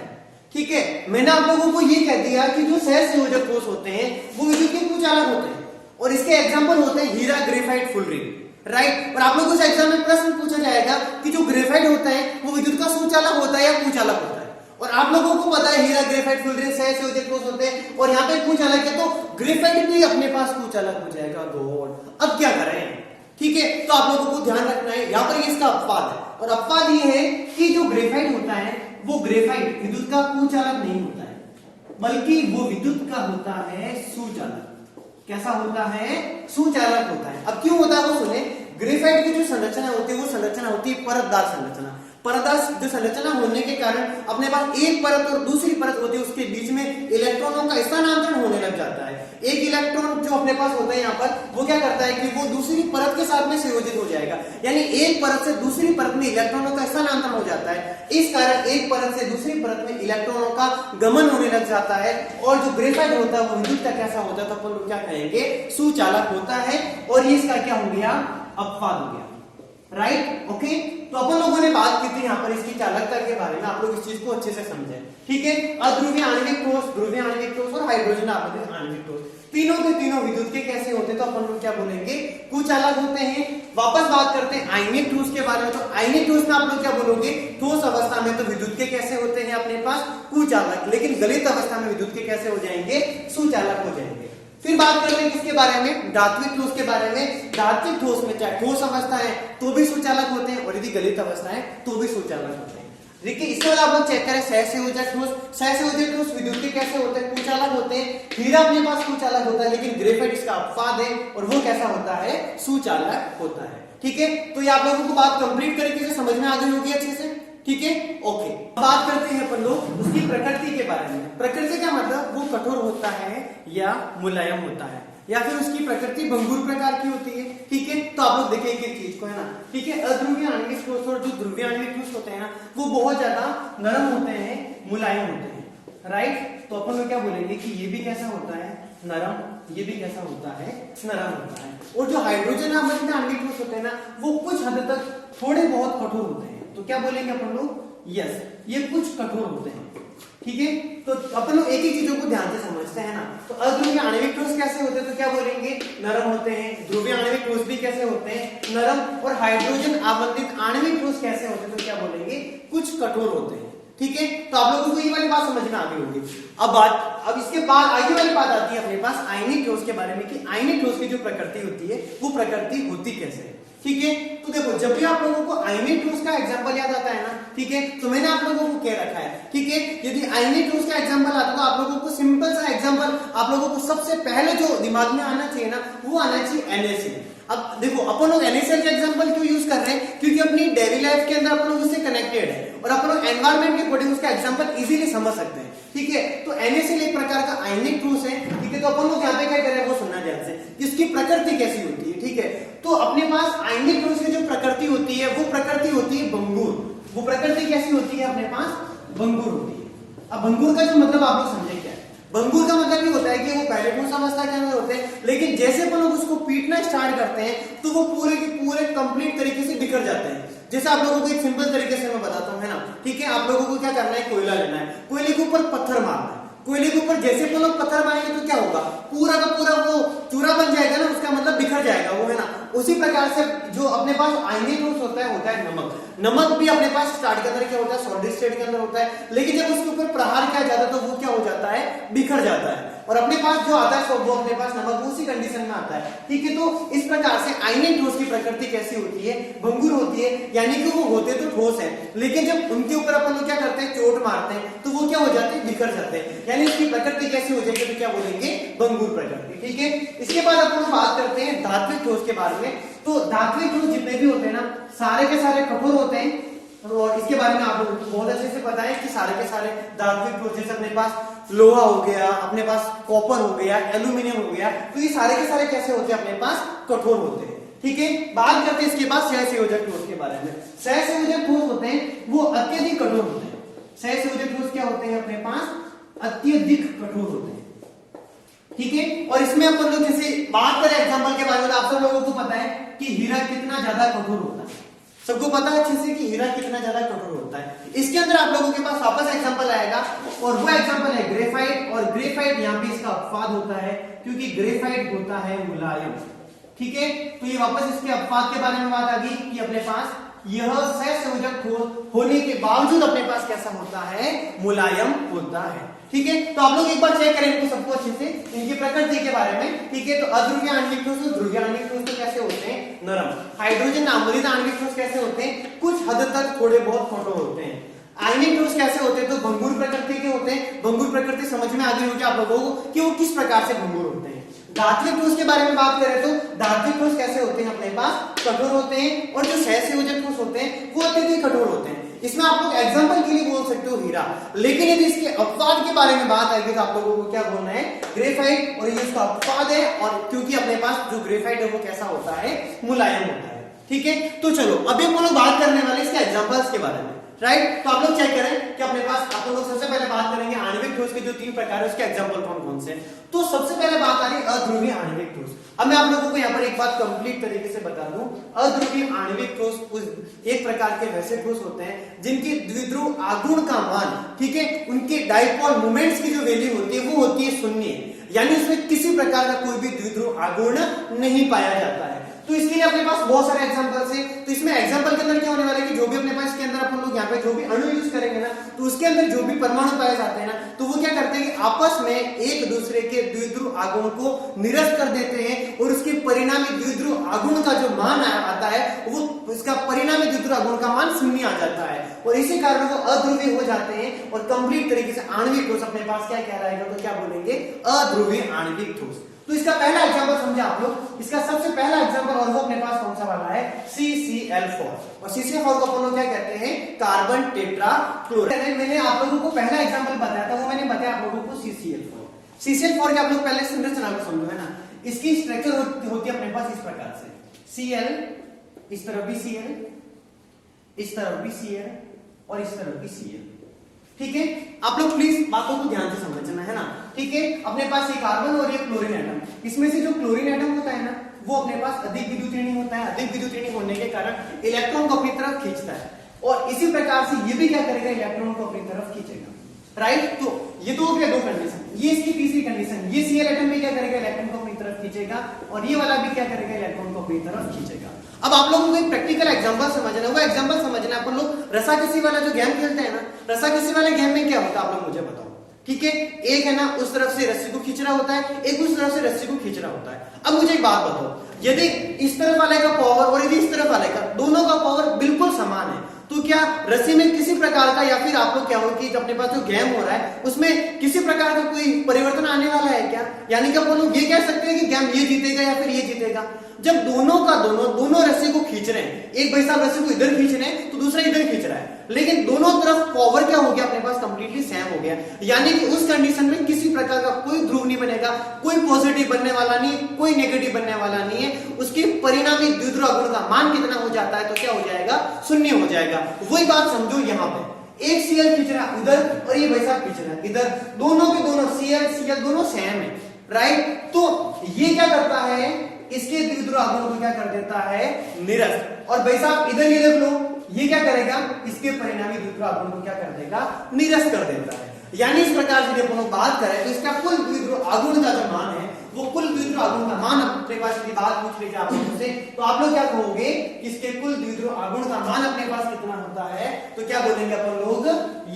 ठीक है। मैंने आप लोगों को ये कह दिया कि जो सहसंयोजक ठोस होते हैं वो विद्युत के कुचालक होते हैं, और इसके एग्जाम्पल होते हैं हीरा, ग्रेफाइट, फुलरिंग, राइट। और आप लोगों से एग्जाम में प्रश्न पूछा जाएगा कि जो ग्रेफाइट होता है वो विद्युत का सुचालक होता है या कुचालक होता है, और आप लोगों को पता है हीरा, ग्रेफाइट, फुलरिंग सहसंयोजक ठोस होते हैं, और यहाँ पे कुचालक है, तो ग्रेफाइट भी अपने पास कुचालक हो जाएगा। गॉड, अब क्या करें, ठीक है। तो आप लोगों को ध्यान रखना है, यहाँ पर इसका अपवाद है, और अपवाद ये है कि जो ग्रेफाइट होता है वो ग्रेफाइट विद्युत का कुचालक नहीं होता है, बल्कि वो विद्युत का होता है सुचालक। कैसा होता है, सुचालक होता है। अब क्यों होता है वो सुने, ग्रेफाइट की जो संरचना होती है वो संरचना होती है परतदार संरचना। परतदार जो संरचना होने के कारण अपने पास एक परत और दूसरी परत होती है, उसके बीच में इलेक्ट्रॉनों का स्थानांतरण होने लग जाता है। एक इलेक्ट्रॉन जो अपने पास होता है यहाँ पर, वो क्या करता है कि वो दूसरी परत के साथ में संयोजित हो जाएगा, यानी एक परत से दूसरी परत में इलेक्ट्रॉनों का स्थानांतरण हो जाता है। इस कारण एक परत से दूसरी परत में इलेक्ट्रॉनों का गमन होने लग जाता है, और जो ग्रेफाइट होता है वो विद्युत का कैसा होता है, तो अपन लोग क्या कहेंगे, सुचालक होता है, और ये इसका क्या हो गया, अपवाद हो गया, राइट, ओके। तो अपन लोगों ने बात की थी यहाँ पर इसकी चालकता के बारे में, आप लोग इस चीज को अच्छे से समझें, ठीक है। अध्रुवीय आणविक ठोस, ध्रुवीय आणविक ठोस और हाइड्रोजन आधारित आणविक ठोस, तीनों के तीनों विद्युत के कैसे होते हैं, तो अपन लोग क्या बोलेंगे, कुचालक होते हैं। वापस बात करते हैं आयनिक ठोस के बारे में, तो आयनिक ठोस में आप लोग क्या बोलोगे, ठोस अवस्था में तो विद्युत के कैसे होते हैं अपने पास, कुचालक, लेकिन गलित अवस्था में विद्युत के कैसे हो जाएंगे, सुचालक हो जाएंगे। फिर बात कर रहे हैं किसके बारे में, धात्विक ठोस के बारे में। धात्विक ठोस में चाहे ठोस अवस्था है तो भी सुचालक होते हैं, और यदि गलित अवस्था है तो भी सुचालक होते हैं। देखिए इसके बाद आप लोग चेक करें सहसंयोजक ठोस। सहसंयोजक ठोस विद्युत के कैसे होते हैं, कुचालक होते हैं। हीरा अपने पास कुचालक होता है, लेकिन ग्रेफाइट इसका अपवाद है, और वो कैसा होता है, सुचालक होता है, ठीक है। तो ये आप लोगों को बात कंप्लीट तरीके से समझ में आ गई होगी अच्छे से, ठीक है, ओके। बात करते हैं अपन लोग उसकी प्रकृति के बारे में। प्रकृति का मतलब वो कठोर होता है या मुलायम होता है, या फिर उसकी प्रकृति भंगुर प्रकार की होती है, ठीक है। तो आप लोग देखिए एक चीज को, है ना, ठीक है। अध्रुवीय आणविक ठोस और जो ध्रुवीय आणविक ठोस होते हैं ना, वो बहुत ज्यादा नरम होते हैं, मुलायम होते हैं, राइट। तो अपन लोग क्या बोलेंगे कि ये भी कैसा होता है, नरम, ये भी कैसा होता है, नरम होता है। और जो हाइड्रोजन आधारित आणविक ठोस होते हैं ना, वो कुछ हद तक थोड़े बहुत कठोर होते हैं, तो क्या बोलेंगे अपन लोग, यस, ये कुछ कठोर होते हैं, ठीक है। तो अपन लोग एक ही चीजों को ध्यान से समझते हैं ना। तो अध्रुवीय आणविक ठोस कैसे होते हैं, तो क्या बोलेंगे, नरम होते हैं। ध्रुवीय आणविक ठोस भी कैसे होते हैं, नरम। और हाइड्रोजन आबंधित आणविक ठोस कैसे होते हैं, तो क्या बोलेंगे, कुछ कठोर होते हैं, ठीक है। तो आप लोगों को ये वाली बात समझ में आ गई होगी। अब इसके बाद आगे वाली बात आती है अपने पास आयनिक ठोस के बारे में, कि आयनिक ठोस की जो प्रकृति होती है वो प्रकृति होती कैसे है, ठीक है। तो देखो जब भी आप लोगों को आयनिक ठोस का एग्जांपल याद आता है ना, ठीक है, तो मैंने आप लोगों को कह रखा है, ठीक है। यदि आयनिक ठोस का एग्जांपल आता है तो आप लोगों को सिंपल सा एग्जांपल, आप लोगों को सबसे पहले जो दिमाग में आना चाहिए ना, वो आना चाहिए NaCl। अब देखो अपन लोग NaCl का एग्जांपल क्यों यूज कर रहे हैं, क्योंकि अपनी डेली लाइफ के अंदर अपन लोग उससे कनेक्टेड है, और अपन लोग एनवायरमेंट के अकॉर्डिंग उसका एग्जांपल इजीली समझ सकते हैं, ठीक है। तो NaCl एक प्रकार का आयनिक ठोस है, ठीक है। तो अपन लोग यहाँ पे क्या कर रहे हैं वो सुनना ध्यान से, इसकी प्रकृति कैसी होती है, ठीक है। तो अपने पास आयनिक ठोस की जो प्रकृति होती है वो प्रकृति होती है भंगुर। वो प्रकृति कैसी होती है, अपने पास भंगुर होती है। अब भंगुर का जो मतलब आप लोग समझे क्या है, भंगुर का मतलब ये होता है कि वो पहले ठोस अवस्था के अंदर होते हैं, लेकिन जैसे अपन लोग उसको पीटना स्टार्ट करते हैं तो वो पूरे के पूरे कंप्लीट तरीके से बिखर जाते हैं। जैसे आप लोगों को एक सिंपल तरीके से मैं बताता हूँ, है ना, ठीक है। आप लोगों को क्या करना है, कोयला लेना है, कोयले के ऊपर पत्थर मारना है। कोयले के ऊपर जैसे अपन लोग पत्थर मारेंगे तो क्या होगा, पूरा का पूरा वो चूरा बन जाएगा ना, उसका मतलब बिखर जाएगा वो, है ना। उसी प्रकार से जो अपने पास आयनीय ठोस होता है नमक। नमक भी अपने पास स्टार्ट के अंदर क्या होता है, सॉलिड स्टेट के अंदर होता है, लेकिन जब उसके ऊपर प्रहार किया जाता है तो वो क्या हो जाता है, बिखर जाता है। और अपने पास जो आता है वो अपने पास नमक उसी कंडीशन में आता है, ठीक है। तो इस प्रकार से आयनीय ठोस की प्रकृति कैसी होती है, भंगुर होती है, यानी कि वो होते तो ठोस है, लेकिन जब उनके ऊपर अपन लोग क्या करते हैं, चोट मारते हैं तो वो क्या हो जाते हैं, बिखर जाते हैं, यानी इसकी प्रकृति कैसी हो जाएगी, तो क्या बोलेंगे, भंगुर प्रकृति, ठीक है। इसके बाद अपन बात करते हैं धात्विक ठोस के बारे में। तो धात्विक ठोस जितने भी होते हैं ना, सारे के सारे कठोर होते हैं, और इसके बारे में आप लोगों को बहुत अच्छे से पता है कि सारे के सारे धात्विक ठोस, जैसे अपने पास लोहा हो गया, अपने पास कॉपर हो गया, एल्यूमिनियम हो गया, तो ये सारे के सारे कैसे होते हैं, अपने पास कठोर होते हैं, ठीक है। बात करते हैं इसके बाद सहसंयोजक ठोस के बारे में। सहसंयोजक ठोस होते हैं वो अत्यधिक कठोर होते हैं। सहसंयोजक ठोस क्या होते हैं, अपने पास अत्यधिक कठोर होते हैं, ठीक है। और इसमें अपन लोग जैसे बात करें एग्जांपल के बारे में, आप सब लोगों को पता है कि हीरा कितना ज्यादा कठोर होता है, सबको पता है अच्छे से कि हीरा कितना ज्यादा कठोर होता है। इसके अंदर आप लोगों के पास वापस एग्जांपल आएगा, और वो एग्जांपल है ग्रेफाइट। और ग्रेफाइट यहाँ पे इसका अपवाद होता है, क्योंकि ग्रेफाइट होता है मुलायम, ठीक है। तो ये वापस इसके अपवाद के बारे में बात आ गई कि अपने पास यह सहसंयोजक होने के बावजूद अपने पास कैसा होता है, मुलायम होता है, ठीक है। तो आप लोग एक बार चेक करें इनको सबको अच्छे से, इनकी प्रकृति के बारे में, ठीक है। तो अध्रुवीय आणविक ठोस और ध्रुवीय आणविक ठोस तो कैसे होते हैं, नरम। हाइड्रोजन आम्लीय आणविक ठोस कैसे होते हैं, कुछ हद तक थोड़े बहुत कठोर होते हैं। आयनिक ठोस कैसे होते हैं, तो भंगुर प्रकृति के होते हैं। भंगुर प्रकृति समझ में आ गई होगी आप लोगों को कि वो किस प्रकार से भंगुर होते हैं। धात्विक ठोस के बारे में बात करें तो धात्विक ठोस कैसे होते हैं, अपने पास कठोर होते हैं, और जो सहसंयोजक ठोस होते हैं वो अत्यधिक कठोर होते हैं। इसमें आप लोग एग्जांपल के लिए बोल सकते हो हीरा, लेकिन यदि इसके अपवाद के बारे में बात आएगी तो आप लोगों को क्या बोलना है, ग्रेफाइट। और ये इसका अपवाद है, और क्योंकि अपने पास जो ग्रेफाइट है वो कैसा होता है, मुलायम होता है, ठीक है। तो चलो अभी हम लोग बात करने वाले इसके एग्जांपल्स के बारे में, राइट। तो आप लोग चेक करें कि अपने पास आप लोग सबसे पहले बात करेंगे आणविक ठोस के जो 3 प्रकार है उसके एग्जांपल कौन कौन से। तो सबसे पहले बात आ रही है अध्रुवीय आणविक ठोस। अब मैं आप लोगों को यहाँ पर एक बात कंप्लीट तरीके से बता दूं, अध्रुवीय आणविक ठोस एक प्रकार के वैसे ठोस होते हैं जिनकी द्विध्रुव आघूर्ण का मान, ठीक है, उनके डाइपोल मोमेंट्स की जो वैल्यू होती है वो होती है 0, यानी उसमें किसी प्रकार का कोई भी द्विध्रुव आघूर्ण नहीं पाया जाता है। तो इसके लिए अपने पास बहुत सारे एग्जांपल्स हैं। तो इसमें एग्जांपल के अंदर क्या होने वाला है कि जो भी अपने पास इसके अंदर अपन लोग यहाँ पे जो भी अणु यूज करेंगे ना, तो उसके अंदर जो भी परमाणु पाए जाते हैं ना, तो वो क्या करते हैं कि आपस में एक दूसरे के द्विध्रुव आघूर्ण को निरस्त कर देते हैं, और उसके परिणामी द्विध्रुव आघूर्ण का जो मान आता है वो उसका परिणामी द्विध्रुव आघूर्ण का मान 0 आ जाता है, और इसी कारण वो अध्रुवीय हो जाते हैं और कंप्लीट तरीके से आणविक ठोस अपने पास क्या कहलाएगा, तो क्या बोलेंगे, अध्रुवीय आणविक ठोस। तो इसका पहला एग्जांपल समझे आप लोग, इसका सबसे पहला एग्जांपल और वो अपने पास कौन सा वाला है, CCl4। और CCl4 को अपन लोग क्या कहते हैं, कार्बन टेट्राक्लोराइड। मैंने आप लोगों को पहला एग्जांपल बताया था, वो मैंने बताया आप लोगों को CCl4। CCl4 के आप लोग पहले संरचना को समझो, है ना। इसकी स्ट्रक्चर होती है अपने पास इस प्रकार से, Cl, इस तरफ भी Cl, इस तरफ भी Cl, और इस तरफ भी Cl, ठीक है। आप लोग प्लीज बातों को ध्यान से समझना, है ना, ठीक है। अपने पास ये कार्बन और ये क्लोरीन एटम, इसमें से जो क्लोरीन एटम होता है ना, वो अपने पास अधिक विद्युतीय होता है। अधिक विद्युतीय होने के कारण इलेक्ट्रॉन को अपनी तरफ खींचता है, और इसी प्रकार से ये भी क्या करेगा, इलेक्ट्रॉन को अपनी तरफ खींचेगा, राइट। तो ये तो हो गया 2 कंडीशन। ये इसकी तीसरी कंडीशन, ये Cl एटम भी क्या करेगा, इलेक्ट्रॉन को अपनी तरफ खींचेगा, और ये वाला भी क्या करेगा, इलेक्ट्रॉन को अपनी तरफ खींचेगा। अब आप लोगों को एक प्रैक्टिकल एग्जांपल समझना है, वो एग्जांपल समझना है। अपन लोग रस्साकसी वाला जो गेम खेलते हैं ना, रस्साकसी वाले गेम में क्या होता है, आप लोग मुझे बताओ, ठीक है। एक है ना उस तरफ से रस्सी को खींच रहा होता है, एक उस तरफ से रस्सी को खींच रहा होता है। अब मुझे एक बात बताओ, यदि इस तरफ वाले का पावर और यदि इस तरफ वाले का, दोनों का पावर बिल्कुल समान है, तो क्या रस्सी में किसी प्रकार का, या फिर आप लोग क्या हो कि अपने पास जो गेम हो रहा है उसमें किसी प्रकार का कोई परिवर्तन आने वाला है क्या? यानी कि अपन लोग ये कह सकते हैं कि गेम ये जीतेगा या फिर ये जीतेगा। जब दोनों रस्सी को खींच रहे हैं, एक भाई साहब रस्सी को इधर खींच रहे हैं तो दूसरा इधर खींच रहा है, लेकिन दोनों तरफ पावर क्या हो गया, अपने पास कंप्लीटली सेम हो गया। यानी कि उस कंडीशन में किसी प्रकार का कोई ध्रुव नहीं बनेगा, कोई पॉजिटिव बनने वाला नहीं, कोई नेगेटिव बनने वाला नहीं है। उसके परिणामी द्विध्रुव आघूर्ण का मान कितना हो जाता है, तो क्या हो जाएगा, 0 हो जाएगा। वही बात समझो यहाँ पे, एक Cl खींच रहा है उधर और ये भाई साहब खींच रहा है इधर, दोनों के दोनों Cl दोनों सेम है, राइट। तो ये क्या करता है, इसके द्विध्रुव आगमन को क्या कर देता है, निरस्त। और भाई साहब इधर ये देख लो, ये क्या करेगा, इसके परिणामी द्विध्रुव आगमन को क्या कर देगा, निरस्त कर देता है। यानी इस प्रकार से जब हम बात करें तो इसका कुल द्विध्रुव आगमन का जो मान है, वो कुल द्विध्रुव आगमन का मान अपने पास यदि बात पूछ लीजिए आप लोगों से, तो आप लोग क्या कहोगे, इसके कुल द्विध्रुव आगमन का मान अपने पास कितना होता है, तो क्या बोलेंगे अपन लोग,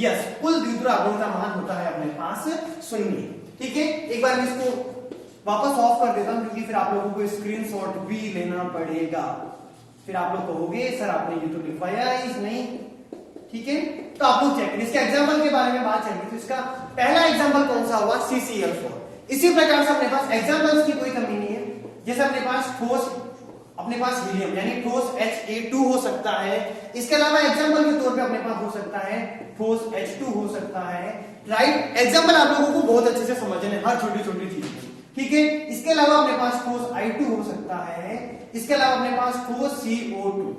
यस, कुल द्विध्रुव आगमन का मान होता है अपने पास 0। ठीक है, एक बार मैं इसको वापस ऑफ कर देता हूं, क्योंकि फिर आप लोगों को स्क्रीनशॉट भी लेना पड़ेगा। फिर आप लोग कहोगे सर आपने ये तो लिखवाया इस नहीं, ठीक है। तो आप लोग चेक करिए, इसके एग्जांपल के बारे में बात चलेगी। तो इसका पहला एग्जांपल कौन सा हुआ, CCl4। इसी प्रकार से अपने पास एग्जांपल्स की कोई कमी नहीं है। जैसे अपने पास ठोस, अपने पास हीलियम यानी ठोस Ha2 हो सकता है। इसके अलावा एग्जांपल के तौर पे अपने पास हो सकता है ठोस H2 हो सकता है, राइट। एग्जांपल आप लोगों को बहुत अच्छे से समझने हैं हर छोटी छोटी चीज, ठीक है। इसके अलावा अपने पास ठोस I2 हो सकता है। इसके अलावा अपने पास ठोस CO2,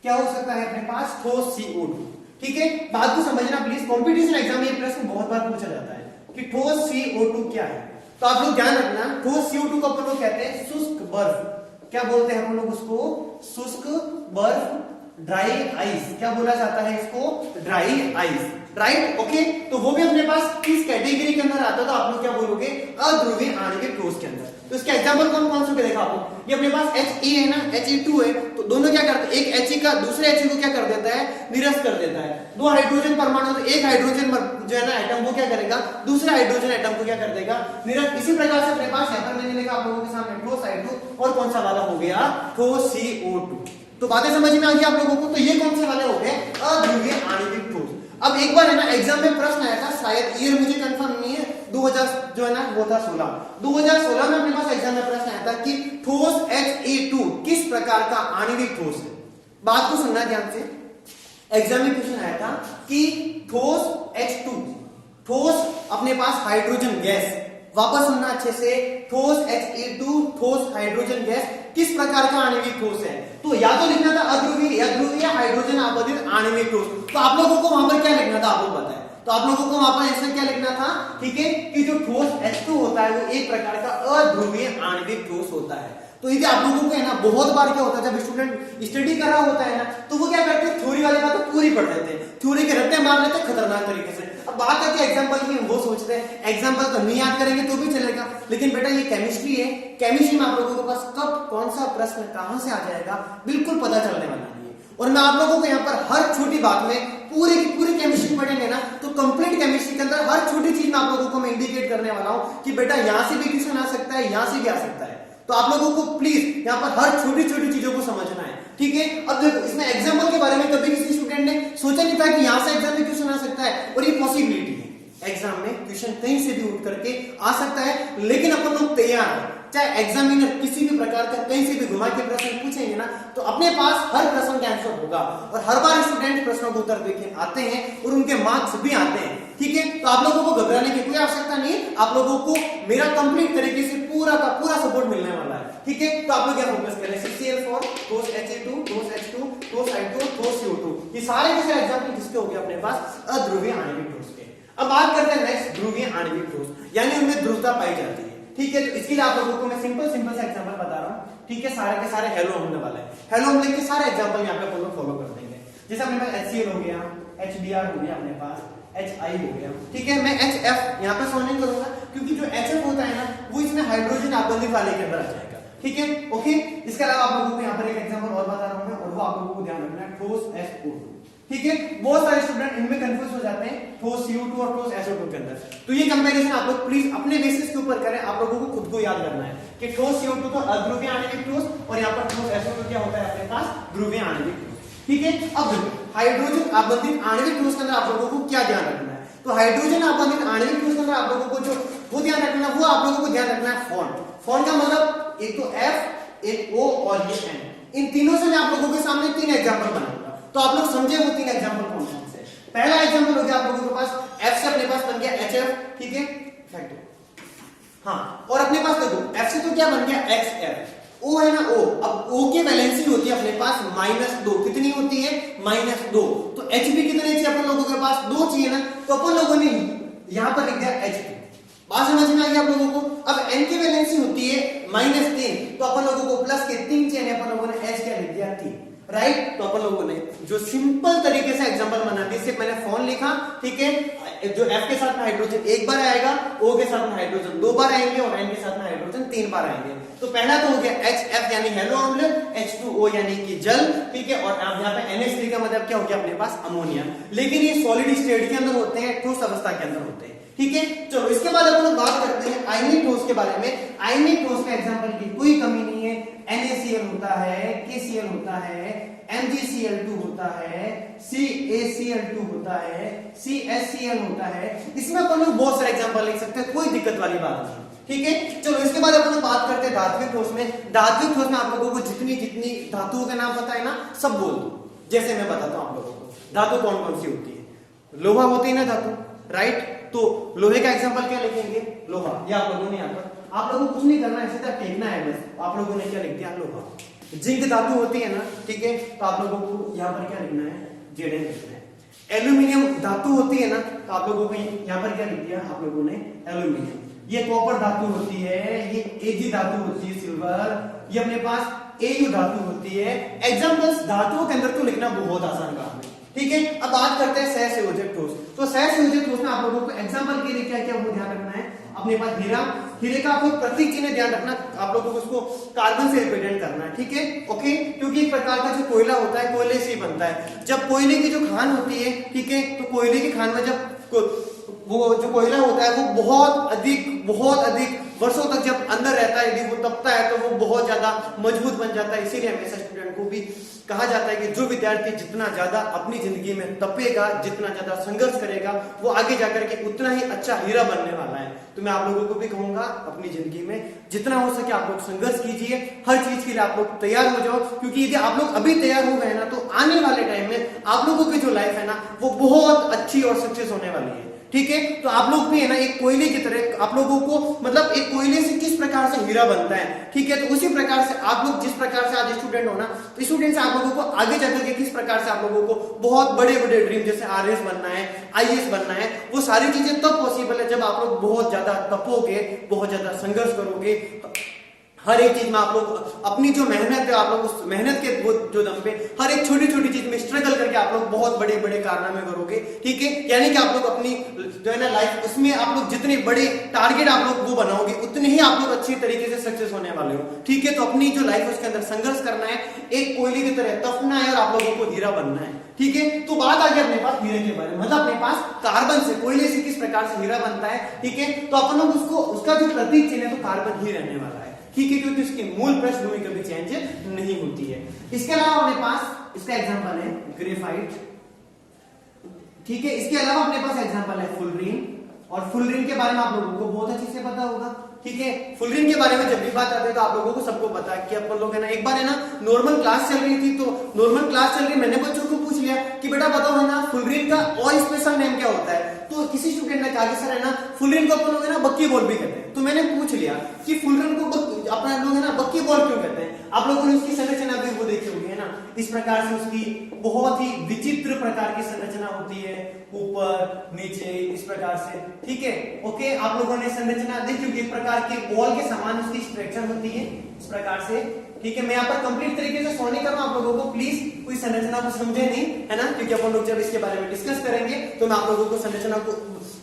क्या हो सकता है अपने पास, ठोस CO2, ठीक है। बात को समझना प्लीज, कॉम्पिटिशन एग्जाम में ये प्रश्न बहुत बार पूछा जाता है कि ठोस CO2 क्या है। तो आप लोग ध्यान रखना, ठोस CO2 को अपन लोग कहते हैं शुष्क बर्फ। क्या बोलते हैं हम लोग उसको, शुष्क बर्फ, ड्राई आइस। क्या बोला जाता है इसको, ड्राई आइस, राइट। ओके, तो वो भी अपने पास किस कैटेगरी के अंदर आता है, तो आप लोग क्या बोलोगे, अध्रुवीय आणविक ठोस के अंदर। तो इसका एग्जांपल कौन कौन से देखा आपको, ये अपने पास He है ना, He2 है, तो दोनों क्या करते हैं, एक He का दूसरे He को क्या कर देता है, निरस्त कर देता है। दो हाइड्रोजन परमाणु, तो एक हाइड्रोजन जो है ना एटम, वो क्या करेगा, दूसरे हाइड्रोजन एटम को क्या कर देगा, निरस्त। इसी प्रकार से अपने पास यहाँ पर मैंने लिखा आप लोगों के सामने ठोस I2, और कौन सा वाला हो गया, ठोस CO2। तो बातें समझ में आ गई आप लोगों को। तो ये कौन से वाले हो गए, अध्रुवीय आणविक ठोस। अब एक बार है ना एग्जाम में प्रश्न आया था, शायद ईयर मुझे कंफर्म नहीं है, 2000 जो है ना वो था 2016 में अपने पास एग्जाम में प्रश्न आया था कि ठोस Ha2 किस प्रकार का आणविक ठोस है। बात को सुनना ध्यान से, एग्जाम में क्वेश्चन आया था कि ठोस H2, ठोस अपने पास हाइड्रोजन गैस, वापस सुनना अच्छे से, ठोस Ha2 ठोस हाइड्रोजन गैस किस प्रकार का आणविक ठोस है। तो या तो लिखना था अध्रुवीय या ध्रुवीय हाइड्रोजन आबद्धित आणविक ठोस। तो आप लोगों को वहां पर क्या लिखना था, आप लोग बताएं। तो आप लोगों को वहां पर आंसर क्या लिखना था, ठीक है, कि जो ठोस H2 होता है वो एक प्रकार का अध्रुवीय आणविक ठोस होता है। तो यदि आप लोगों को है ना बहुत बार क्या होता है, जब स्टूडेंट स्टडी कर रहा होता है ना, तो वो क्या करते हैं, थ्योरी वाली बात तो पूरी पढ़ लेते हैं, थ्योरी के रट्टे मार लेते हैं खतरनाक तरीके से। अब बात आती है एग्जांपल की, वो सोचते हैं एग्जांपल तो नहीं याद करेंगे तो भी चलेगा, लेकिन बेटा ये केमिस्ट्री है, केमिस्ट्री में आप लोगों के पास कब कौन सा प्रश्न कहां से आ जाएगा बिल्कुल पता चलने वाला नहीं है। और मैं आप लोगों को यहाँ पर हर छोटी बात में पूरी की पूरी केमिस्ट्री पढ़ेंगे ना, तो कंप्लीट केमिस्ट्री के अंदर हर छोटी चीज में आप लोगों को मैं इंडिकेट करने वाला हूं कि बेटा यहां से भी क्वेश्चन आ सकता है, यहां से भी आ सकता है। तो आप लोगों को प्लीज यहाँ पर हर छोटी छोटी चीजों को समझना है, ठीक है। अब देखो इसमें एग्जाम्पल के बारे में कभी किसी स्टूडेंट ने सोचा नहीं था कि यहां से एग्जाम में क्वेश्चन आ सकता है, और ये पॉसिबिलिटी है, एग्जाम में क्वेश्चन कहीं से भी उठ करके आ सकता है। लेकिन अपन लोग तैयार हैं, चाहे एग्जामिनर किसी भी प्रकार का कहीं से भी घुमा के प्रश्न पूछेंगे ना, तो अपने पास हर प्रश्न का आंसर होगा। और हर बार स्टूडेंट प्रश्नों को उत्तर देके आते हैं और उनके मार्क्स भी आते हैं, ठीक है। तो आप लोगों को घबराने की कोई आवश्यकता नहीं है, आप लोगों को मेरा कंप्लीट तरीके से पूरा का पूरा सपोर्ट मिलने वाला है, ठीक है। तो आप लोग क्या फोकस करें, CCl4, ठोस Ha2, ठोस H2, ठोस I2, ठोस CO2, ये सारे के सारे एग्जांपल किसके हो गए अपने पास, अध्रुवीय आणविक ठोस के। अब बात करते हैं नेक्स्ट ध्रुवीय आणविक ठोस, यानी उनमें ध्रुवता पाई जाती है, ठीक है। तो इसके लिए आप लोगों को मैं सिंपल सा एग्जांपल बता रहा हूं, ठीक है। सारे के सारे हेलो होने वाले हैं, हेलो हम लेके सारे एग्जांपल यहां पे अपन लोग फॉलो कर देंगे। जैसे अपने पास HCl हो गया, HBr हो गया, अपने पास HI हो गया, ठीक है। मैं HF यहां पे शो नहीं करूंगा, क्योंकि जो HF होता है ना वो इसमें हाइड्रोजन आबंधित वाले के अंदर आ जाएगा, ठीक है, ओके। इसके अलावा आप लोगों को यहाँ पर एक एग्जांपल और बता रहा हूं मैं, और वो आप लोगों को ध्यान रखना है, ठोस SO2, ठीक है। बहुत सारे स्टूडेंट इनमें कंफ्यूज हो जाते हैं ठोस CO2 और ठोस SO2 के अंदर। तो ये कंपैरिजन आप लोग प्लीज अपने बेसिस के ऊपर करें, आप लोगों को खुद को याद करना है कि ठोस CO2 तो अध्रुवीय आणविक ठोस, और यहाँ पर ठोस SO2 क्या होता है अपने पास, ध्रुवीय आणविक ठोस, ठीक है। अब हाइड्रोजन आबंधित आणविक ठोस के अंदर आप लोगों को क्या ध्यान रखना है, तो हाइड्रोजन आबंधित आणविक ठोस के अंदर आप लोगों को जो वो ध्यान रखना है, वो आप लोगों को ध्यान रखना है फॉन्ट। फॉन्ट का मतलब एक तो F, एक O और ये N, इन तीनों से मैं आप लोगों के सामने 3 एग्जांपल बनाऊंगा। तो आप लोग समझे वो 3 एग्जांपल कौन कौन से। पहला एग्जांपल हो गया आप लोगों के पास F से अपने पास बन गया HF, ठीक है, हाँ। और अपने पास देखो F से तो क्या बन गया XF, O है ना O, अब O की वैलेंसी होती है अपने पास -2, कितनी होती है -2, तो Hb कितने चाहिए अपन लोगों के पास 2 चाहिए ना, तो अपन लोगों ने यहां पर लिख दिया H2। बात समझ में आ गई आप लोगों को। अब N की वैलेंसी होती है -3, तो अपन लोगों को प्लस के 3 चाहिए, अपन लोगों ने H क्या लिख दिया 3, राइट। तो अपन लोगों ने जो सिंपल तरीके से एग्जांपल बना दी, सिर्फ मैंने फोन लिखा, ठीक है, जो F के साथ में हाइड्रोजन एक बार आएगा, O के साथ में हाइड्रोजन 2 बार आएंगे और N के साथ में हाइड्रोजन 3 बार आएंगे। तो पहला तो हो गया HF यानी हेलो अम्ल, H2O यानी कि जल, ठीक है, और यहाँ पे NH3 का मतलब क्या हो गया अपने पास अमोनिया। लेकिन ये सॉलिड स्टेट के अंदर होते हैं, ठोस अवस्था के अंदर होते हैं, ठीक है। चलो इसके बाद अपन लोग बात करते हैं आयनिक ठोस के बारे में। आयनिक ठोस का एग्जांपल की कोई कमी नहीं है, NaCl होता है, KCl होता है, MgCl2 होता है, CaCl2 होता है, CSCl होता है। इसमें अपन लोग बहुत सारे एग्जांपल लिख सकते हैं, कोई दिक्कत वाली बात नहीं, ठीक है। चलो इसके बाद अपन लोग बात करते हैं धात्विक ठोस में। धात्विक ठोस में आप लोगों को जितनी जितनी धातुओं के नाम पता है ना, सब बोल दो, जैसे मैं बताता हूं आप लोगों को। धातु कौन कौन सी होती है? लोहा होती है ना धातु, राइट। तो लोहे का एग्जांपल क्या लिखेंगे? लोहा। ये आप लोगों ने यहाँ पर, आप लोगों को कुछ नहीं करना है, सीधा टेकना है बस। आप लोगों ने क्या लिख दिया? लोहा। जिंक धातु होती है ना, ठीक है, तो आप लोगों को यहाँ पर क्या लिखना है? Zn लिखना है। एल्यूमिनियम धातु होती है ना, तो आप लोगों को यहाँ पर क्या लिख दिया आप लोगों ने? एल्यूमिनियम। ये कॉपर धातु होती है, ये Ag धातु होती है, सिल्वर। ये अपने पास Au धातु होती है। एग्जांपल्स धातुओं के अंदर तो लिखना बहुत आसान काम है, ठीक है। अब बात करते हैं सहसंयोजक ठोस। तो सहसंयोजक ठोस में आप लोगों को एग्जांपल के लिए क्या क्या वो ध्यान रखना है? अपने पास हीरा, हीरे का आपको प्रतीक चिन्ह ध्यान रखना, आप लोगों को उसको कार्बन से रिप्रेजेंट करना है, ठीक है, ओके। क्योंकि एक प्रकार का जो कोयला होता है, कोयले से ही बनता है। जब कोयले की जो खान होती है, ठीक है, तो कोयले की खान में जब वो जो कोयला होता है वो बहुत अधिक वर्षों तक जब अंदर रहता है, यदि वो तपता है तो वो बहुत ज्यादा मजबूत बन जाता है। इसीलिए हमेशा स्टूडेंट को भी कहा जाता है कि जो विद्यार्थी जितना ज्यादा अपनी जिंदगी में तपेगा, जितना ज्यादा संघर्ष करेगा, वो आगे जाकर के उतना ही अच्छा हीरा बनने वाला है। तो मैं आप लोगों को भी कहूंगा अपनी जिंदगी में जितना हो सके आप लोग संघर्ष कीजिए, हर चीज के लिए आप लोग तैयार हो जाओ। क्योंकि यदि आप लोग अभी तैयार हो गए ना, तो आने वाले टाइम में आप लोगों की जो लाइफ है ना, वो बहुत अच्छी और सक्सेस होने वाली है, ठीक है। तो आप लोग भी है ना एक कोयले की तरह, आप लोगों को मतलब एक कोयले से किस प्रकार से हीरा बनता है, ठीक है, तो उसी प्रकार से आप लोग जिस प्रकार से आज स्टूडेंट हो ना, तो स्टूडेंट से आप लोगों को आगे जाकर के किस प्रकार से आप लोगों को बहुत बड़े बड़े ड्रीम जैसे आरएस बनना है, आईएएस बनना है, वो सारी चीजें तब पॉसिबल है जब आप लोग बहुत ज्यादा तपोगे, बहुत ज्यादा संघर्ष करोगे। हर एक चीज में आप लोग अपनी जो मेहनत है, आप लोग उस मेहनत के वो जो दम पे हर एक छोटी छोटी चीज में स्ट्रगल करके आप लोग बहुत बड़े बड़े कारनामे करोगे, ठीक है। यानी कि आप लोग अपनी जो है ना लाइफ, उसमें आप लोग जितने बड़े टारगेट आप लोग वो बनाओगे, उतने ही आप लोग अच्छी तरीके से सक्सेस होने वाले हो, ठीक है। तो अपनी जो लाइफ है उसके अंदर संघर्ष करना है, एक कोयले की तरह तपना है और आप लोगों को हीरा बनना है, ठीक है। तो बात आ गई अपने पास हीरे के बारे में, मतलब अपने पास कार्बन से, कोयले से किस प्रकार से हीरा बनता है, ठीक है। तो अपन लोग उसको, उसका जो प्रतीक चिन्ह है तो कार्बन ही रहने वाला है, ठीक है, क्योंकि उसकी मूल पृष्ठभूमि कभी चेंज नहीं होती है। इसके अलावा अपने पास इसका एग्जांपल है ग्रेफाइट, ठीक है। इसके अलावा अपने पास एग्जांपल है फुलरीन, और फुलरीन के बारे में आप लोगों को बहुत अच्छे से पता होगा, ठीक है। फुलरीन के बारे में जब भी बात आती है तो आप लोगों को सबको पता है कि अपन लोग है ना, एक बार है ना नॉर्मल क्लास चल रही थी, तो नॉर्मल क्लास चल रही, मैंने बच्चों को पूछ लिया कि बेटा बताओ है ना फुलरीन का और स्पेशल नेम क्या होता है। तो किसी स्टूडेंट ने कहा कि सर है ना फुलरीन को अपन लोग है ना बक्की बॉल भी कहते हैं। तो मैंने पूछ लिया कि फुलरीन को अपना लोग है ना बक्की बॉल क्यों कहते हैं। आप लोगों ने उसकी संरचना भी वो देखी होगी है ना, इस प्रकार से उसकी बहुत ही विचित्र प्रकार की संरचना होती है, ऊपर नीचे इस प्रकार से, ठीक है, ओके। आप लोगों ने संरचना देखी होगी, एक प्रकार के बॉल के समान उसकी स्ट्रक्चर होती है इस प्रकार से, ठीक है। मैं यहाँ पर कंप्लीट तरीके से सॉरी कर रहा हूं आप लोगों को, प्लीज कोई संरचना को समझे नहीं है ना, क्योंकि अपन लोग जब इसके बारे में डिस्कस करेंगे तो मैं आप लोगों को संरचना को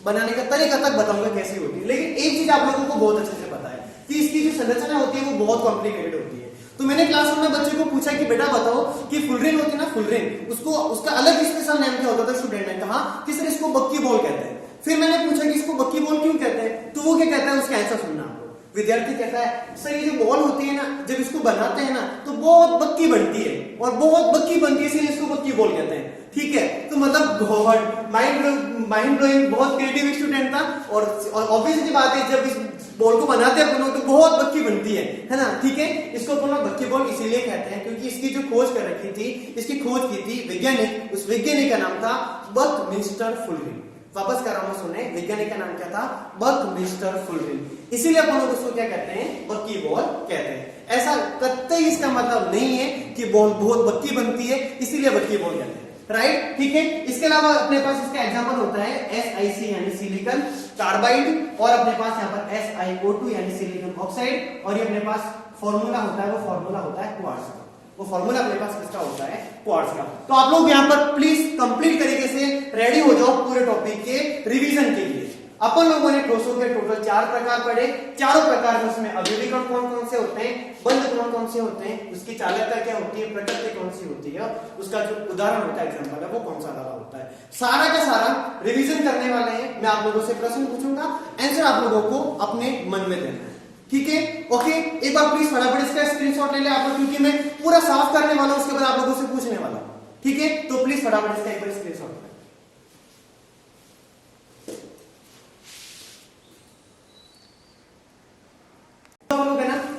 बनाने का तरीका तक बताऊंगा कैसी होती है। लेकिन एक चीज आप लोगों को बहुत अच्छे से पता है कि इसकी जो संरचना होती है वो बहुत कॉम्प्लिकेटेड होती है। तो मैंने क्लासरूम में बच्चे को पूछा कि बेटा बताओ कि फुलरीन होती है ना, फुलरीन उसको उसका अलग स्पेशल नेम क्या होता था। स्टूडेंट ने कहा कि सर इसको बक्की बॉल कहते हैं। फिर मैंने पूछा कि इसको बक्की बॉल क्यों कहते हैं, तो वो क्या कहता है, उसका आंसर सुनना। विद्यार्थी कहता है सर ये जो बॉल होती है ना, जब इसको बनाते हैं ना तो बहुत बक्की बनती है, और बहुत बक्की बनती है इसलिए इसको बक्की बॉल कहते हैं, ठीक है। तो मतलब माइंड ब्लोइंग, बहुत क्रिएटिव स्टूडेंट था, और ऑब्वियसली बात है जब इस बॉल को बनाते हैं अपन लोग तो बहुत बक्की बनती है ना, ठीक है। इसको अपन लोग बक्की बॉल इसीलिए कहते हैं क्योंकि इसकी जो खोज कर रखी थी, इसकी खोज की थी वैज्ञानिक, उस वैज्ञानिक का नाम था बकमिंस्टर फुलरीन। वापस कर रहा हूं सुने, वैज्ञानिक का नाम क्या था? बक मिस्टर फुलरिन। इसीलिए अपन लोग उसको क्या कहते हैं? बक्की बॉल कहते हैं। ऐसा कतई इसका मतलब नहीं है कि बॉल बहुत बक्की बनती है इसीलिए बक्की बॉल कहते हैं, राइट? ठीक है। इसके अलावा अपने पास इसका एग्जांपल होता है SiC यानी सिलिकॉन कार्बाइड, और अपने पास यहाँ पर SiO2 यानी सिलिकॉन ऑक्साइड, और ये अपने पास फॉर्मूला होता है, वो फॉर्मूला होता है क्वार्ट्ज का। वो फॉर्मूला अपने पास किसका होता है? क्वार्ट्ज का। तो आप लोग यहाँ पर प्लीज कंप्लीट तरीके से रेडी हो जाओ पूरे टॉपिक के रिवीजन के लिए। अपन लोगों ने ठोसों के टोटल 4 प्रकार पढ़े, चारों प्रकार में उसमें अवयवी कण कौन कौन से होते हैं, बंध कौन कौन से होते हैं, उसकी चालकता क्या होती है, प्रकृति कौन सी होती है, उसका जो उदाहरण होता है एग्जांपल है वो कौन सा वाला होता है, सारा का सारा रिवीजन करने वाले हैं। मैं आप लोगों से प्रश्न पूछूंगा, आंसर आप लोगों को अपने मन में देना है, ठीक है? ओके, एक बार प्लीज फटाफट इसका स्क्रीनशॉट ले ले आप लोग, क्योंकि मैं पूरा साफ करने वाला हूं, उसके बाद आप लोगों से पूछने वाला हूं, ठीक है? तो प्लीज फटाफट इसका एक बार स्क्रीनशॉट ले।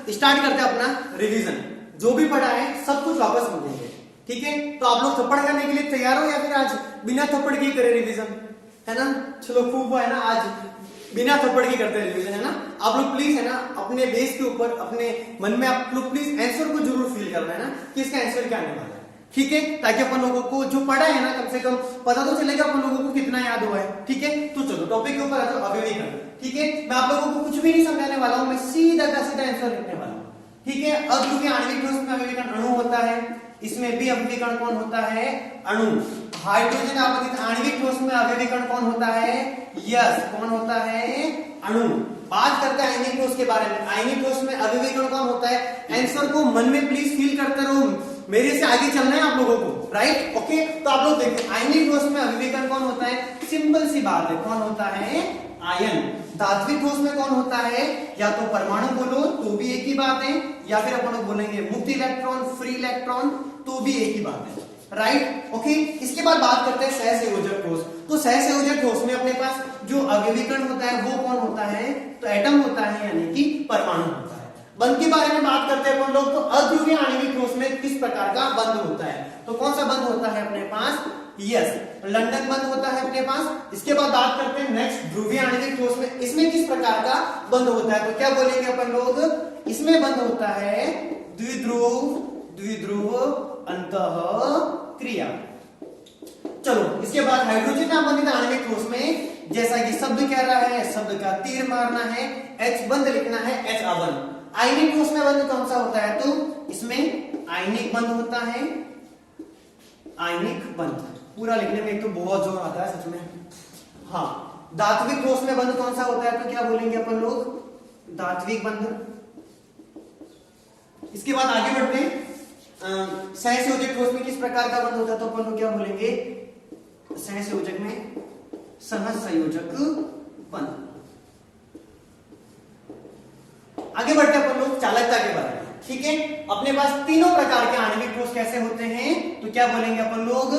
स्टार्ट करते हैं अपना रिवीजन। जो भी पढ़ा है सब कुछ वापस समझेंगे, ठीक है? तो आप लोग थप्पड़ करने के लिए तैयार हो या फिर आज बिना थप्पड़ के करें रिवीजन, है ना? चलो खूब है ना, आज बिना थप्पड़ की करते हैं रिवीजन, है ना? आप लोग प्लीज है ना अपने बेस के ऊपर अपने मन में आप लोग प्लीज आंसर को जरूर फील करना है ना कि इसका आंसर क्या आने वाला है, ठीक है? ताकि अपन लोगों को जो पढ़ा है ना कम से कम पता तो चलेगा अपन लोगों को कितना याद हुआ है, ठीक है? तो चलो टॉपिक के ऊपर आ जाओ, अवयवी कण, ठीक है? मैं आप लोगों को कुछ भी नहीं समझाने वाला हूं, मैं सीधा का सीधा आंसर लिखने वाला हूं, ठीक है? अब क्योंकि आणविक ठोस में अवयवी कण अणु होता है, इसमें भी अवयवी कण कौन होता है? अणु। हाइड्रोजन आपतित आणविक ठोस में अवयवी कण कौन होता है? यस, कौन होता है? अणु। बात करते हैं आयनिक ठोस के बारे में। आयनिक ठोस में अवयवी कण कौन होता है? आंसर को मन में प्लीज फील करते रहो, मेरे से आगे चलना है आप लोगों को, राइट? ओके, तो आप लोग देखिए आयनिक ठोस में अवयवी कण कौन होता है? सिंपल सी बात है, कौन होता है? आयन। धात्विक ठोस में कौन होता है? या तो परमाणु बोलो तो भी एक ही बात है, या फिर अपन लोग बोलेंगे मुक्त इलेक्ट्रॉन, फ्री इलेक्ट्रॉन, तो भी एक ही बात है, राइट? ओके, इसके बाद बात करते हैं सहसंयोजक ठोस। तो सहसंयोजक ठोस में अपने पास जो अवयवी कण होता है वो कौन होता है? तो एटम होता है, यानी कि परमाणु होता है। बंध के बारे में बात करते हैं अपन लोग, तो अध्रुवीय आणविक ठोस में किस प्रकार का बंध होता है? तो कौन सा बंध होता है अपने पास? यस, लंदन बंध होता है अपने पास। इसके बाद बात करते हैं नेक्स्ट ध्रुवीय आणविक ठोस में, इसमें किस प्रकार का बंध होता है? तो क्या बोलेंगे अपन लोग? इसमें बंध होता है द्विध्रुव, द्विध्रुव अंतःक्रिया। चलो इसके बाद हाइड्रोजन आबंधित आणविक ठोस में, जैसा कि शब्द कह रहा है, शब्द का तीर मारना है, H बंध लिखना है, H अबंध। आयनिक ठोस में बंध कौन सा होता है? तो इसमें आयनिक बंध होता है, आयनिक बंध। पूरा लिखने में एक तो बहुत जोर आता है सच में। हाँ, धात्विक ठोस में बंध कौन सा होता है? तो क्या बोलेंगे अपन लोग? धात्विक बंध। इसके बाद आगे बढ़ते हैं, सहसंयोजक ठोस में किस प्रकार का बंध होता है? तो अपन लोग क्या बोलेंगे? सहसंयोजक में सहसंयोजक बंध। आगे बढ़ते हैं अपन लोग चालकता के बारे में, ठीक है? अपने पास तीनों प्रकार के आणविक ठोस कैसे होते हैं? तो क्या बोलेंगे अपन लोग?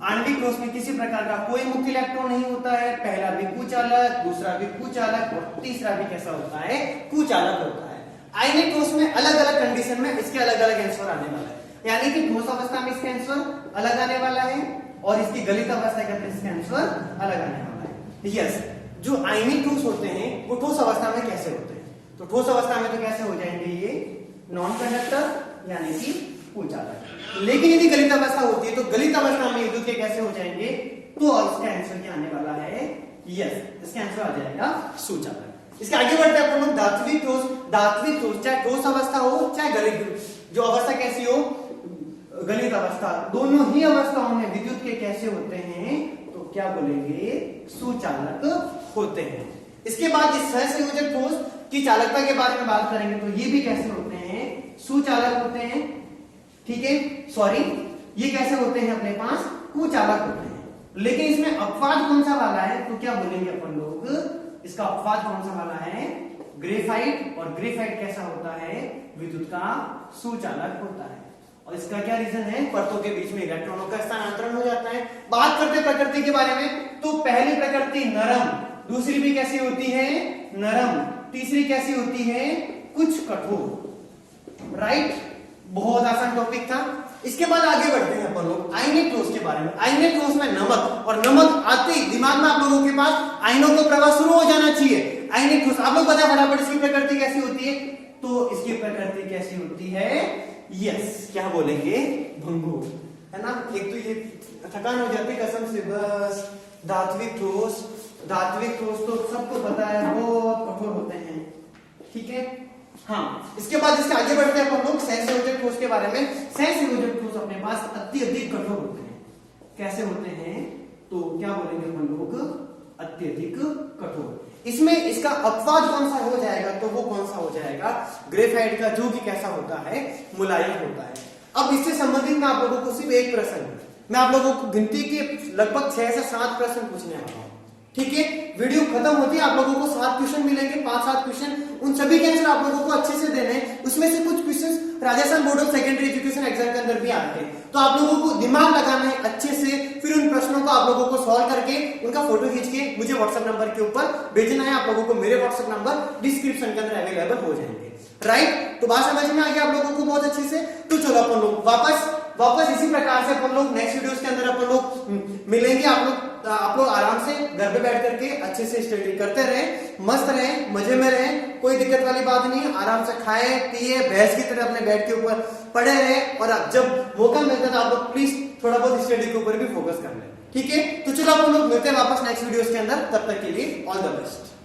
आणविक ठोस में किसी प्रकार का कोई मुक्त इलेक्ट्रॉन नहीं होता है, पहला भी कुचालक, दूसरा भी कुचालक और तीसरा भी कैसा होता है? कुचालक होता है। आयनिक ठोस में अलग अलग कंडीशन में इसके अलग अलग आंसर आने वाला है, यानी कि ठोस अवस्था में इसका आंसर अलग आने वाला है और इसकी गलित अवस्था के अंदर इसका आंसर अलग आने वाला है। यस, जो आयनिक ठोस होते हैं वो ठोस अवस्था में कैसे होते हैं? तो ठोस अवस्था में तो कैसे हो जाएंगे ये? नॉन कंडक्टर यानी कि कुचालक। लेकिन यदि गलित अवस्था होती है तो गलित अवस्था में विद्युत के कैसे हो जाएंगे? तो इसका आंसर क्या आने वाला है? यस, इसका आंसर आ जाएगा सुचालक। इसके आगे बढ़ते हैं अपन लोग धात्विक ठोस। धात्विक ठोस चाहे ठोस अवस्था हो चाहे गलित, जो अवस्था कैसी हो? गलित अवस्था, दोनों ही अवस्थाओं में विद्युत के कैसे होते हैं? तो क्या बोलेंगे? सुचालक होते हैं। इसके बाद इस सहसंयोजक ठोस की चालकता के बारे में बात करेंगे, तो ये भी कैसे होते हैं? सुचालक होते हैं, ठीक है? सॉरी, ये कैसे होते हैं? अपने पास कुचालक होते हैं। लेकिन इसमें अपवाद कौन सा वाला है? तो क्या बोलेंगे अपन लोग? इसका अपवाद कौन सा वाला है? ग्रेफाइट। और ग्रेफाइट कैसा होता है? विद्युत का सुचालक होता है। और इसका क्या रीजन है? परतों के बीच में इलेक्ट्रॉनों का स्थानांतरण हो जाता है। बात करते प्रकृति के बारे में, तो पहली प्रकृति नरम, दूसरी भी कैसी होती है? नरम, तीसरी कैसी होती है? कुछ कठोर, राइट? बहुत आसान टॉपिक था। इसके बाद आगे बढ़ते हैं अपन लोग आइनेट्रोस के बारे में। आइनेट्रोस में नमक, और नमक आते ही दिमाग में आप लोगों के पास आयनों का प्रवाह शुरू हो जाना चाहिए। आइनेट्रोस आप लोग बताए फटाफट इसकी प्रकृति कैसी होती है? तो इसकी प्रकृति कैसी होती है? यस, क्या बोलेंगे? भंगुर, है ना। एक तो ये थकान हो जाती है कसम से, बस। धात्विक ठोस, धात्विक ठोस तो सबको पता है बहुत कठोर होते हैं, ठीक है। हाँ, इसके बाद इसके आगे बढ़ते हैं अपन लोग सहसंयोजक ठोस के बारे में। सहसंयोजक ठोस अपने पास अत्यधिक कठोर होते हैं। कैसे होते हैं? तो क्या बोलेंगे अपन लोग? अत्यधिक कठोर। इसमें इसका अपवाद कौन सा हो जाएगा? तो वो कौन सा हो जाएगा? ग्रेफाइट का, जो कि कैसा होता है? मुलायम होता है। अब इससे संबंधित मैं आप लोगों को सिर्फ एक प्रश्न, मैं आप लोगों को गिनती के लगभग 6 से 7 प्रश्न पूछने वाला हूं, ठीक है। वीडियो खत्म होती है आप लोगों को 7 क्वेश्चन मिलेंगे, 5-7 क्वेश्चन, उन सभी के आंसर आप लोगों को अच्छे से देने हैं। उसमें से कुछ question Rajasthan board of secondary education exam के अंदर भी आते हैं, तो आप लोगों को दिमाग लगाना है अच्छे से, फिर उन प्रश्नों को आप लोगों को सॉल्व करके उनका फोटो खींच के मुझे व्हाट्सएप नंबर के ऊपर भेजना है। आप लोगों को मेरे व्हाट्सएप नंबर डिस्क्रिप्शन के अंदर अवेलेबल हो जाएंगे, राइट। तो बात समझ में आ गया आप लोगों को बहुत अच्छे से। तो चलो अपन लोग वापस इसी प्रकार से अपन लोग नेक्स्ट वीडियोस के अंदर अपन लोग मिलेंगे। आप लोग आराम से घर पे बैठ करके अच्छे से स्टडी करते रहे, मस्त रहे, मजे में रहे, कोई दिक्कत वाली बात नहीं है। आराम से खाए पिए, भैंस की तरह अपने बेड के ऊपर पड़े रहे, और जब मौका मिलता है तो आप लोग प्लीज थोड़ा बहुत स्टडी के ऊपर भी फोकस कर लें, ठीक है। तो चलो अपन लोग मिलते हैं वापस नेक्स्ट वीडियोस के अंदर, तब तक के लिए ऑल द बेस्ट।